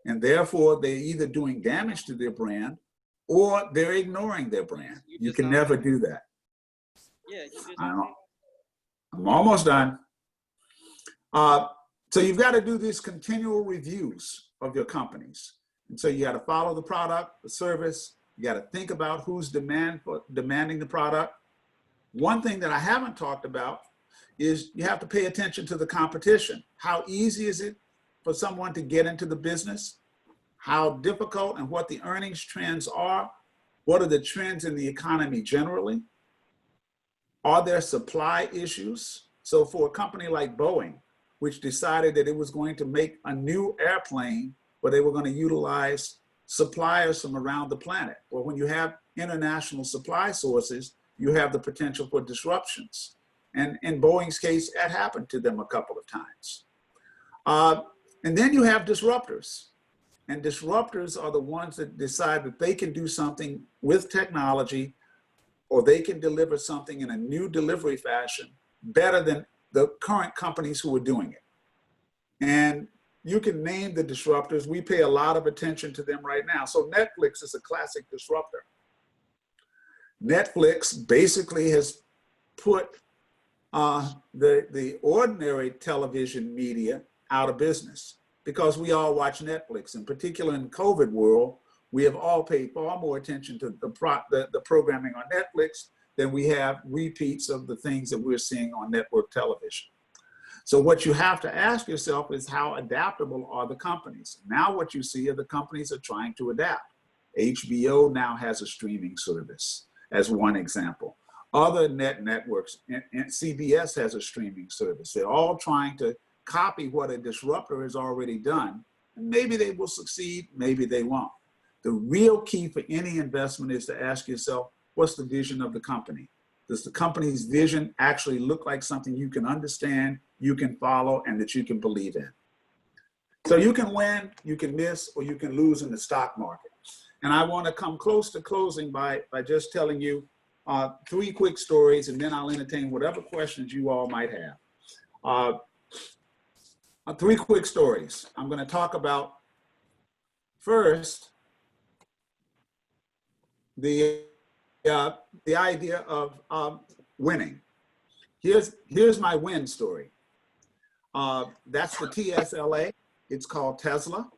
And therefore, they're either doing damage to their brand or they're ignoring their brand. You can never do that. Yeah, you just I'm almost done. So you've got to do these continual reviews of your companies. And so you got to follow the product, the service. You got to think about who's demanding the product. One thing that I haven't talked about is you have to pay attention to the competition. How easy is it for someone to get into the business? How difficult, and what the earnings trends are? What are the trends in the economy generally? Are there supply issues? So for a company like Boeing, which decided that it was going to make a new airplane, but they were going to utilize suppliers from around the planet. Well, when you have international supply sources, you have the potential for disruptions. And in Boeing's case, that happened to them a couple of times. And then you have disruptors. And disruptors are the ones that decide that they can do something with technology, or they can deliver something in a new delivery fashion better than the current companies who are doing it. And you can name the disruptors. We pay a lot of attention to them right now. So Netflix is a classic disruptor. Netflix basically has put the ordinary television media out of business because we all watch Netflix. In particular, in COVID world, we have all paid far more attention to the programming on Netflix than we have repeats of the things that we're seeing on network television. So what you have to ask yourself is, how adaptable are the companies? Now what you see are the companies are trying to adapt. HBO now has a streaming service, as one example. Other networks, and CBS has a streaming service. They're all trying to copy what a disruptor has already done. And maybe they will succeed, maybe they won't. The real key for any investment is to ask yourself, what's the vision of the company? Does the company's vision actually look like something you can understand, you can follow, and that you can believe in? So you can win, you can miss, or you can lose in the stock market. And I want to come close to closing by just telling you 3 quick stories, and then I'll entertain whatever questions you all might have. 3 quick stories. I'm going to talk about, first, the idea of winning. Here's my win story. That's the TSLA. It's called Tesla.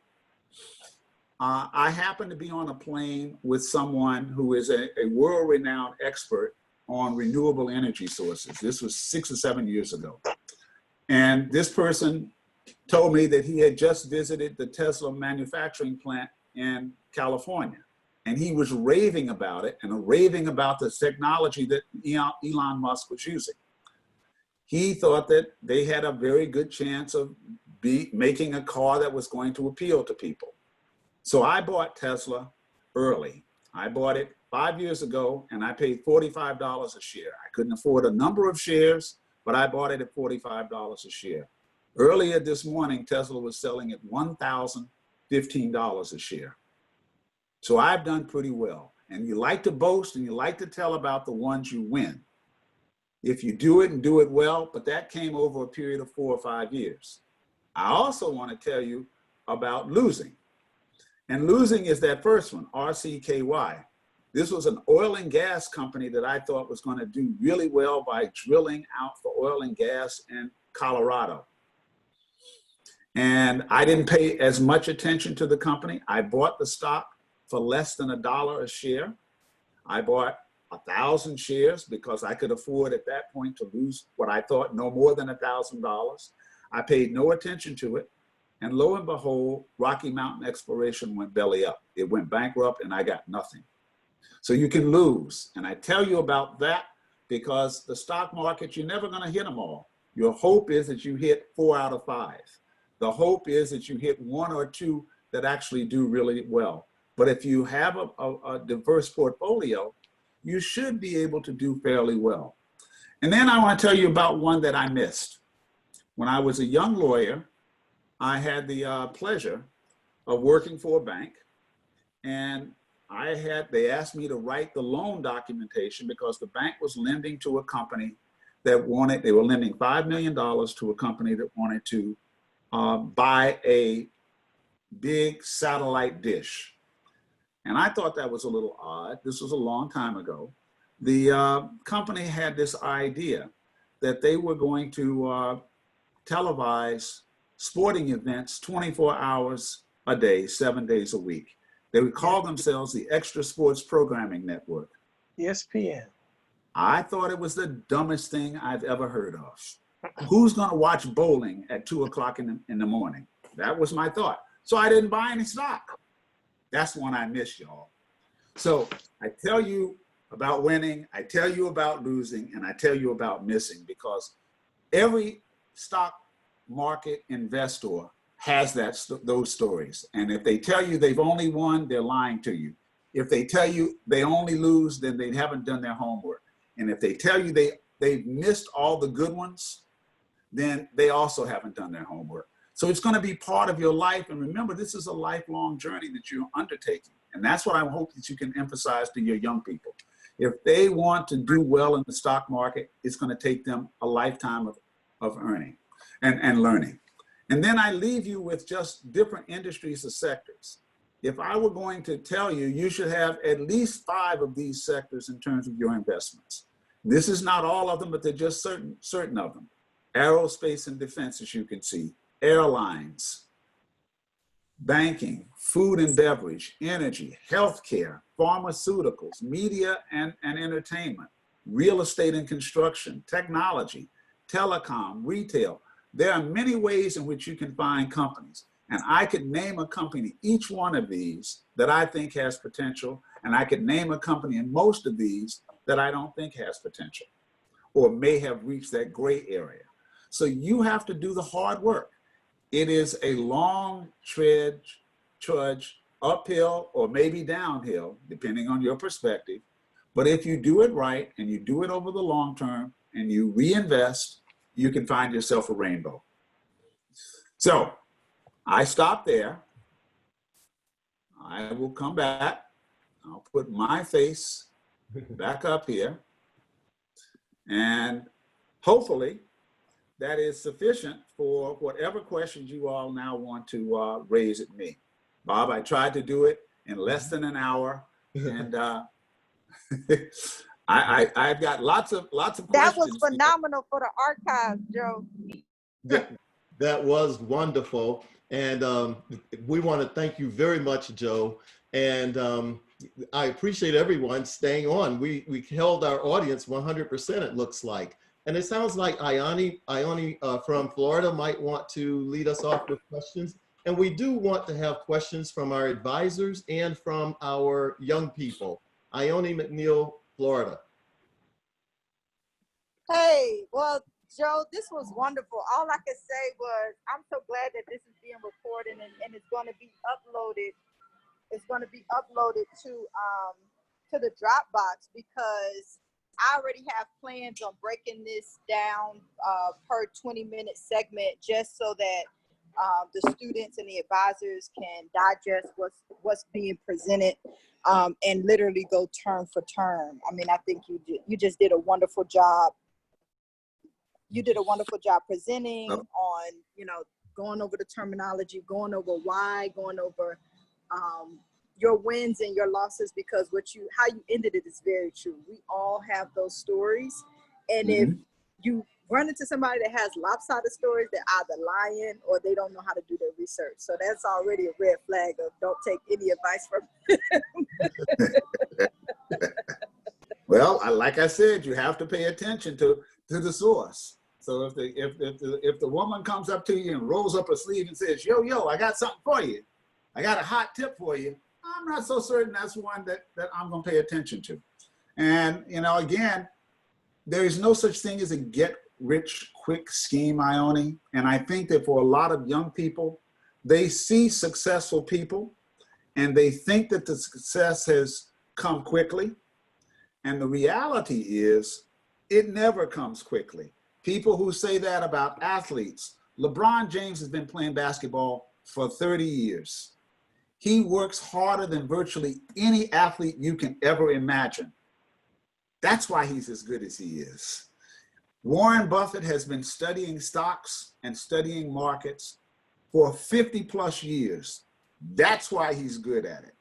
I happened to be on a plane with someone who is a world-renowned expert on renewable energy sources. This was 6 or 7 years ago. And this person told me that he had just visited the Tesla manufacturing plant in California. And he was raving about it and raving about the technology that Elon Musk was using. He thought that they had a very good chance of making a car that was going to appeal to people. So I bought Tesla early. I bought it 5 years ago, and I paid $45 a share. I couldn't afford a number of shares, but I bought it at $45 a share. Earlier this morning, Tesla was selling at $1,015 a share. So I've done pretty well. And you like to boast and you like to tell about the ones you win. If you do it and do it well, but that came over a period of 4 or 5 years. I also want to tell you about losing. And losing is that first one, RCKY. This was an oil and gas company that I thought was going to do really well by drilling out for oil and gas in Colorado. And I didn't pay as much attention to the company. I bought the stock for less than $1 a share. I bought 1,000 shares because I could afford at that point to lose what I thought no more than $1,000. I paid no attention to it. And lo and behold, Rocky Mountain Exploration went belly up. It went bankrupt and I got nothing. So you can lose. And I tell you about that because the stock market, you're never going to hit them all. Your hope is that you hit 4 out of 5. The hope is that you hit 1 or 2 that actually do really well. But if you have a diverse portfolio, you should be able to do fairly well. And then I want to tell you about one that I missed. When I was a young lawyer, I had the pleasure of working for a bank, and they asked me to write the loan documentation because the bank was lending to a company that they were lending $5 million to a company that wanted to buy a big satellite dish. And I thought that was a little odd. This was a long time ago. The company had this idea that they were going to televise sporting events 24 hours a day, 7 days a week. They would call themselves the Extra Sports Programming Network. ESPN. I thought it was the dumbest thing I've ever heard of. Who's going to watch bowling at 2 o'clock in the morning? That was my thought. So I didn't buy any stock. That's one I miss, y'all. So I tell you about winning, I tell you about losing, and I tell you about missing, because every stock market investor has those stories. And if they tell you they've only won, they're lying to you. If they tell you they only lose, then they haven't done their homework. And if they tell you they they've missed all the good ones, then they also haven't done their homework. So it's going to be part of your life. And remember, this is a lifelong journey that you're undertaking. And that's what I hope that you can emphasize to your young people. If they want to do well in the stock market, it's going to take them a lifetime of earning and learning. And then I leave you with just different industries or sectors. If I were going to tell you, you should have at least 5 of these sectors in terms of your investments. This is not all of them, but they're just certain of them. Aerospace and defense, as you can see, airlines, banking, food and beverage, energy, healthcare, pharmaceuticals, media and entertainment, real estate and construction, technology, telecom, retail. There are many ways in which you can find companies. And I could name a company, each one of these, that I think has potential. And I could name a company in most of these that I don't think has potential or may have reached that gray area. So you have to do the hard work. It is a long trudge, uphill or maybe downhill, depending on your perspective. But if you do it right and you do it over the long term and you reinvest, you can find yourself a rainbow. So I stop there. I will come back. I'll put my face back up here. And hopefully that is sufficient for whatever questions you all now want to raise at me. Bob, I tried to do it in less than an hour. And I've got lots of questions. That was phenomenal for the archives, Joe. That was wonderful. And we want to thank you very much, Joe. And I appreciate everyone staying on. We held our audience 100%, it looks like. And it sounds like Ione from Florida might want to lead us off with questions. And we do want to have questions from our advisors and from our young people. Ione McNeil, Florida. Hey, well, Joe, this was wonderful. All I could say was, I'm so glad that this is being recorded and it's going to be uploaded. It's going to be uploaded to the Dropbox, because I already have plans on breaking this down per 20-minute segment, just so that the students and the advisors can digest what's being presented and literally go term for term. I mean, I think you just did a wonderful job. You did a wonderful job presenting on, going over the terminology, going over why, going over your wins and your losses, because how you ended it is very true. We all have those stories. And if you run into somebody that has lopsided stories, they're either lying or they don't know how to do their research. So that's already a red flag of don't take any advice from Well, like I said, you have to pay attention to the source. So if the woman comes up to you and rolls up her sleeve and says, yo, I got something for you, I got a hot tip for you, I'm not so certain that's one that I'm going to pay attention to. And, again, there is no such thing as a get-rich-quick scheme, Ione. And I think that for a lot of young people, they see successful people and they think that the success has come quickly. And the reality is it never comes quickly. People who say that about athletes, LeBron James has been playing basketball for 30 years. He works harder than virtually any athlete you can ever imagine. That's why he's as good as he is. Warren Buffett has been studying stocks and studying markets for 50 plus years. That's why he's good at it.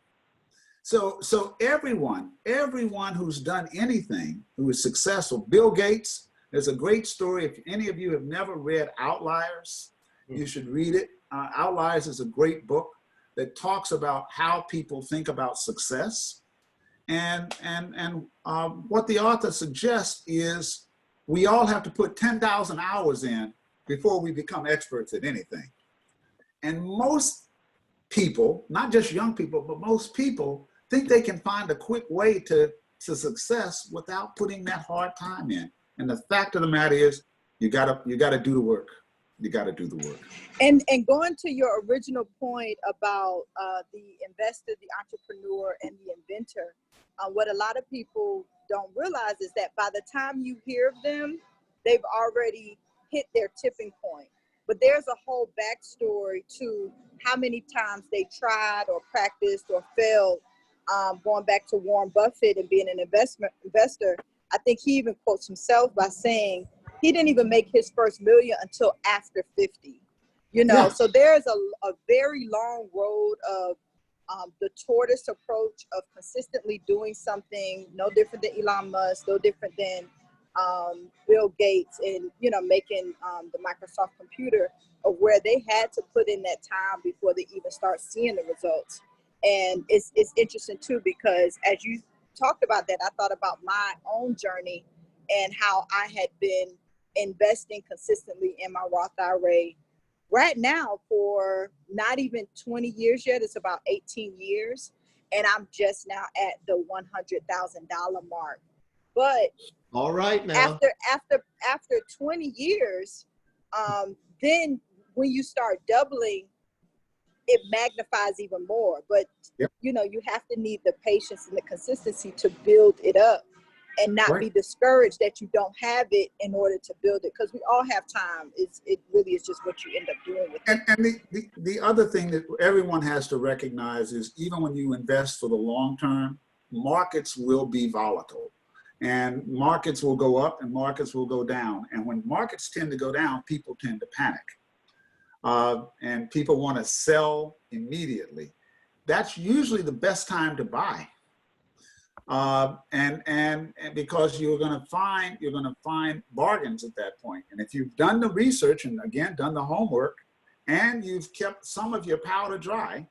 So everyone who's done anything, who is successful, Bill Gates, there's a great story. If any of you have never read Outliers, you should read it. Outliers is a great book that talks about how people think about success. And what the author suggests is we all have to put 10,000 hours in before we become experts at anything. And most people, not just young people, but most people think they can find a quick way to success without putting that hard time in. And the fact of the matter is, you gotta do the work. You gotta do the work. And going to your original point about the investor, the entrepreneur, and the inventor, what a lot of people don't realize is that by the time you hear of them, they've already hit their tipping point. But there's a whole backstory to how many times they tried or practiced or failed. Going back to Warren Buffett and being an investor, I think he even quotes himself by saying he didn't even make his first million until after 50. You know, so there's a very long road of the tortoise approach of consistently doing something, no different than Elon Musk, no different than Bill Gates, and, you know, making the Microsoft computer, of where they had to put in that time before they even start seeing the results. And it's interesting too, because as you talked about that, I thought about my own journey and how I had been investing consistently in my Roth IRA right now for not even 20 years yet. It's about 18 years. And I'm just now at the $100,000 mark. But All right now. after 20 years, then when you start doubling, it magnifies even more. But you know, you have to need the patience and the consistency to build it up, and not be discouraged that you don't have it in order to build it, because we all have time. It really is just what you end up doing with it. And the other thing that everyone has to recognize is, even when you invest for the long term, markets will be volatile, and markets will go up and markets will go down. And when markets tend to go down, people tend to panic. And people want to sell immediately. That's usually the best time to buy. And because you're going to find bargains at that point. And if you've done the research and, again, done the homework, and you've kept some of your powder dry,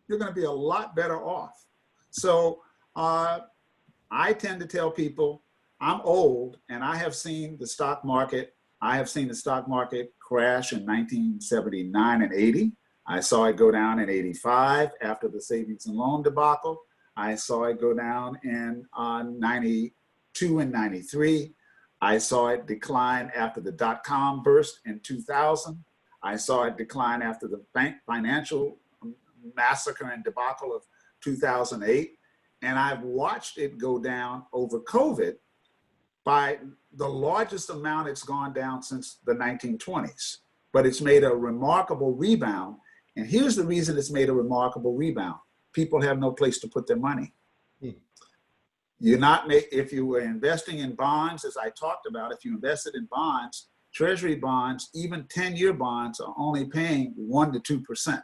you're going to be a lot better off. So I tend to tell people, I'm old, and I have seen the stock market. I have seen the stock market crash in 1979 and 80. I saw it go down in 85 after the savings and loan debacle. I saw it go down in 92 and 93. I saw it decline after the dot-com burst in 2000. I saw it decline after the financial massacre and debacle of 2008. And I've watched it go down over COVID by the largest amount it's gone down since the 1920s. But it's made a remarkable rebound. And here's the reason it's made a remarkable rebound. People have no place to put their money. You're not, if you were investing in bonds, as I talked about, if you invested in bonds, treasury bonds, even 10-year bonds are only paying 1% to 2%.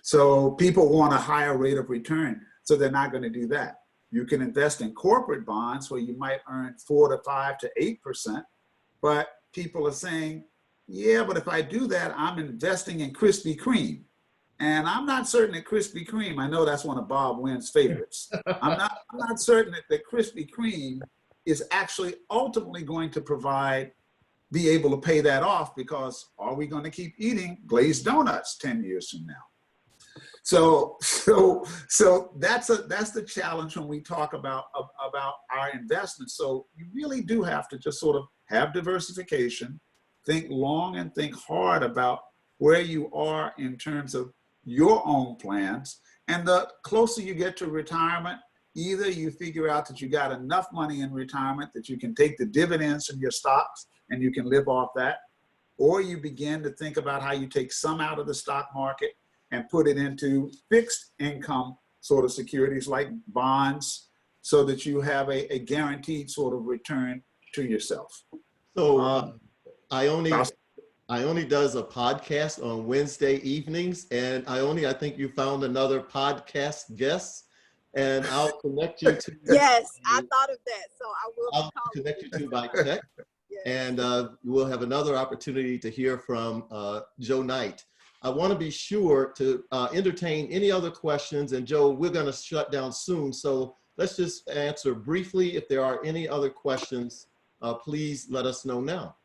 So people want a higher rate of return, so they're not going to do that. You can invest in corporate bonds where you might earn 4 to 5 to 8%, but people are saying, yeah, but if I do that, I'm investing in Krispy Kreme. And I'm not certain that Krispy Kreme, I know that's one of Bob Wynn's favorites. I'm not certain that Krispy Kreme is actually ultimately going to be able to pay that off, because are we going to keep eating glazed donuts 10 years from now? So that's the challenge when we talk about our investments. So you really do have to just sort of have diversification, think long and think hard about where you are in terms of your own plans. And the closer you get to retirement, either you figure out that you got enough money in retirement that you can take the dividends from your stocks and you can live off that, or you begin to think about how you take some out of the stock market and put it into fixed income sort of securities like bonds, so that you have a guaranteed sort of return to yourself. So Ione does a podcast on Wednesday evenings, and Ione, I think you found another podcast guest, and I'll connect you to. Yes, I thought of that, so I will. I'll connect you to by text, yes. And we'll have another opportunity to hear from Joe Knight. I want to be sure to entertain any other questions, and Joe, we're going to shut down soon, so let's just answer briefly. If there are any other questions, please let us know now.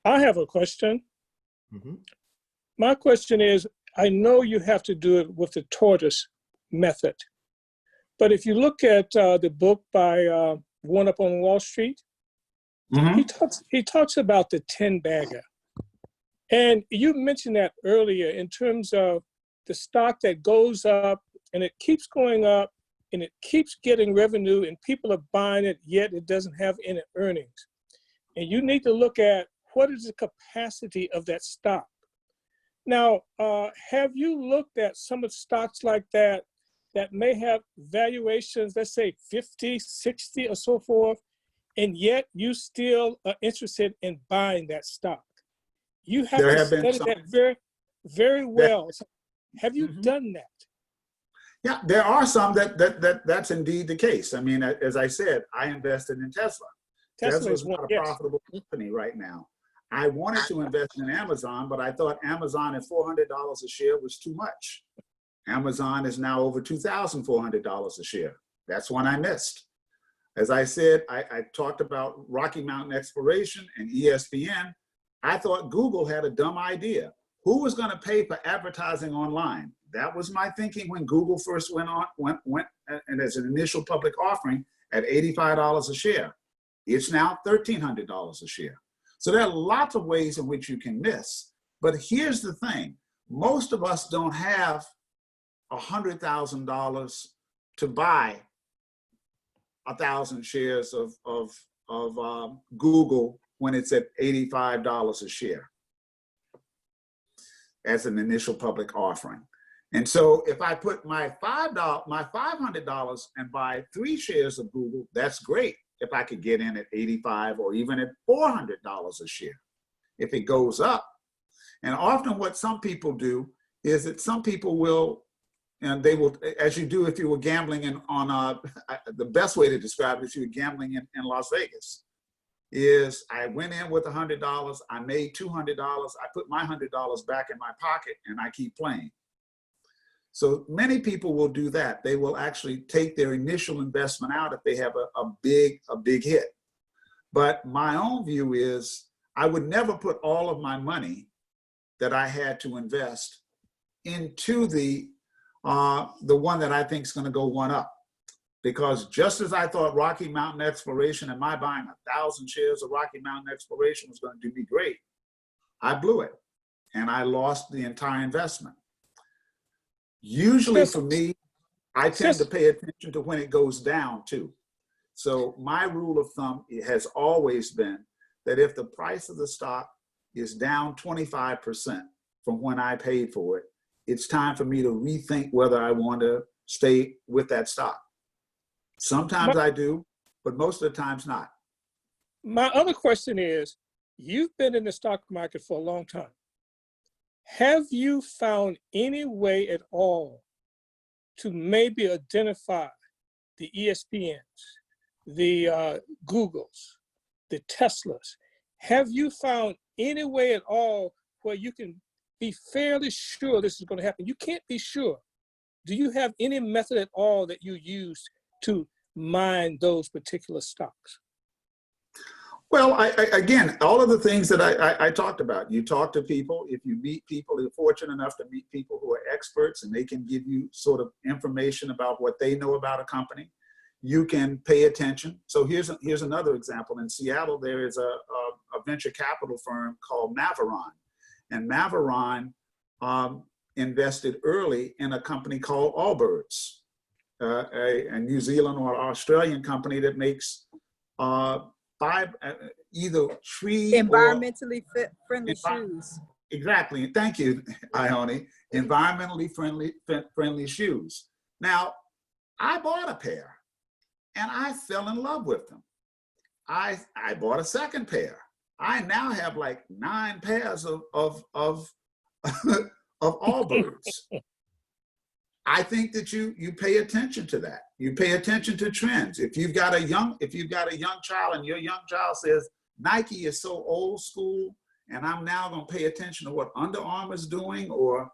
I have a question. Mm-hmm. My question is, I know you have to do it with the tortoise method, but if you look at the book by One Up on Wall Street, he talks about the 10-bagger. And you mentioned that earlier in terms of the stock that goes up and it keeps going up and it keeps getting revenue and people are buying it, yet it doesn't have any earnings. And you need to look at what is the capacity of that stock. Now, have you looked at some of the stocks like that that may have valuations, let's say 50, 60 or so forth, and yet you still are interested in buying that stock? You have There to have been study some that very, very well. So have you Mhm. done that? Yeah, there are some that's indeed the case. I mean, as I said, I invested in Tesla. Tesla Tesla is is one, not a yes. profitable company right now. I wanted to invest in Amazon, but I thought Amazon at $400 a share was too much. Amazon is now over $2,400 a share. That's one I missed. As I said, I talked about Rocky Mountain Exploration and ESPN. I thought Google had a dumb idea. Who was going to pay for advertising online? That was my thinking when Google first went and as an initial public offering at $85 a share. It's now $1,300 a share. So there are lots of ways in which you can miss. But here's the thing. Most of us don't have $100,000 to buy 1,000 shares of Google when it's at $85 a share as an initial public offering. And so if I put my $500 and buy 3 shares of Google, that's great. If I could get in at 85 or even at $400 a share, if it goes up. And often what some people do is that some people will, and they will, as you do if you were gambling on the best way to describe it, if you were gambling in Las Vegas, is I went in with $100, I made $200, I put my $100 back in my pocket and I keep playing. So many people will do that. They will actually take their initial investment out if they have a big hit. But my own view is I would never put all of my money that I had to invest into the one that I think is going to go one up. Because just as I thought Rocky Mountain Exploration and my buying 1,000 shares of Rocky Mountain Exploration was going to do me great, I blew it and I lost the entire investment. Usually for me, I tend to pay attention to when it goes down too. So my rule of thumb has always been that if the price of the stock is down 25% from when I paid for it, it's time for me to rethink whether I want to stay with that stock. Sometimes I do, but most of the times not. My other question is, you've been in the stock market for a long time. Have you found any way at all to maybe identify the ESPNs, the Googles, the Teslas? Have you found any way at all where you can be fairly sure this is going to happen? You can't be sure. Do you have any method at all that you use to mine those particular stocks? Well, again, all of the things that I talked about, you talk to people, if you meet people, you're fortunate enough to meet people who are experts and they can give you sort of information about what they know about a company, you can pay attention. So here's another example. In Seattle, there is a venture capital firm called Maveron. And Maveron invested early in a company called Allbirds, a New Zealand or Australian company that makes either tree environmentally friendly shoes. Exactly. Thank you, Ione. Environmentally friendly shoes. Now, I bought a pair and I fell in love with them. I bought a second pair. I now have like 9 pairs of Allbirds. I think that you pay attention to that. You pay attention to trends. If you've got a young child and your young child says Nike is so old school, and I'm now going to pay attention to what Under Armour is doing or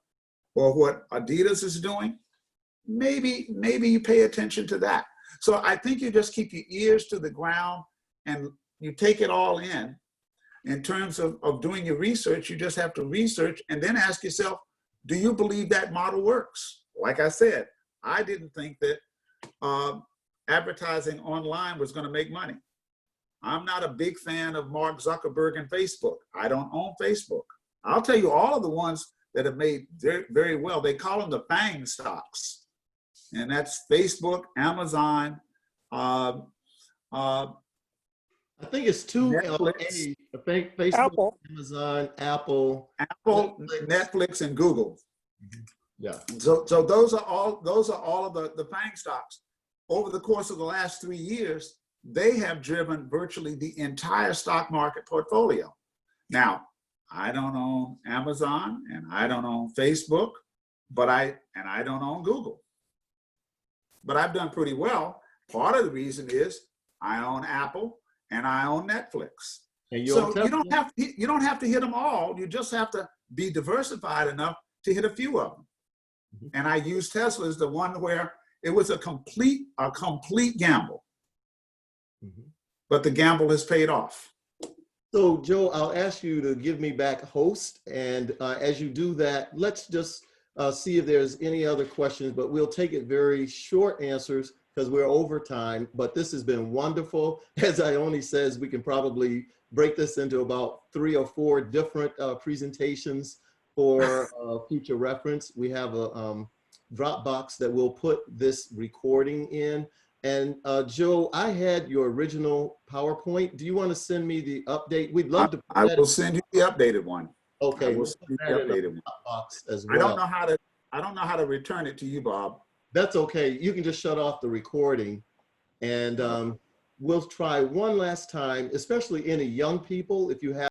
what Adidas is doing, maybe you pay attention to that. So I think you just keep your ears to the ground and you take it all in. In terms of doing your research, you just have to research and then ask yourself, do you believe that model works? Like I said, I didn't think that advertising online was going to make money. I'm not a big fan of Mark Zuckerberg and Facebook. I don't own Facebook. I'll tell you all of the ones that have made very, very well. They call them the FANG stocks. And that's Facebook, Amazon, uh, uh, I think it's two Netflix, A's. I think Facebook, Apple. Amazon, Apple. Apple, Netflix, and Google. Yeah. So those are all of the FANG stocks. Over the course of the last 3 years, they have driven virtually the entire stock market portfolio. Now, I don't own Amazon and I don't own Facebook, but I don't own Google. But I've done pretty well. Part of the reason is I own Apple and I own Netflix. And So you don't have to hit them all. You just have to be diversified enough to hit a few of them. And I use Tesla as the one where it was a complete gamble. But the gamble has paid off. So Joe, I'll ask you to give me back host. And as you do that, let's just see if there's any other questions, but we'll take it very short answers because we're over time. But this has been wonderful. As Ione says, we can probably break this into about 3 or 4 different presentations for future reference. We have a Dropbox that we'll put this recording in. And Joe, I had your original PowerPoint. Do you want to send me the update? We'd love to. I will send you the updated one. Okay. I will send you the updated one. Dropbox as well. I don't know how to return it to you, Bob. That's okay. You can just shut off the recording, and we'll try one last time, especially any young people, if you have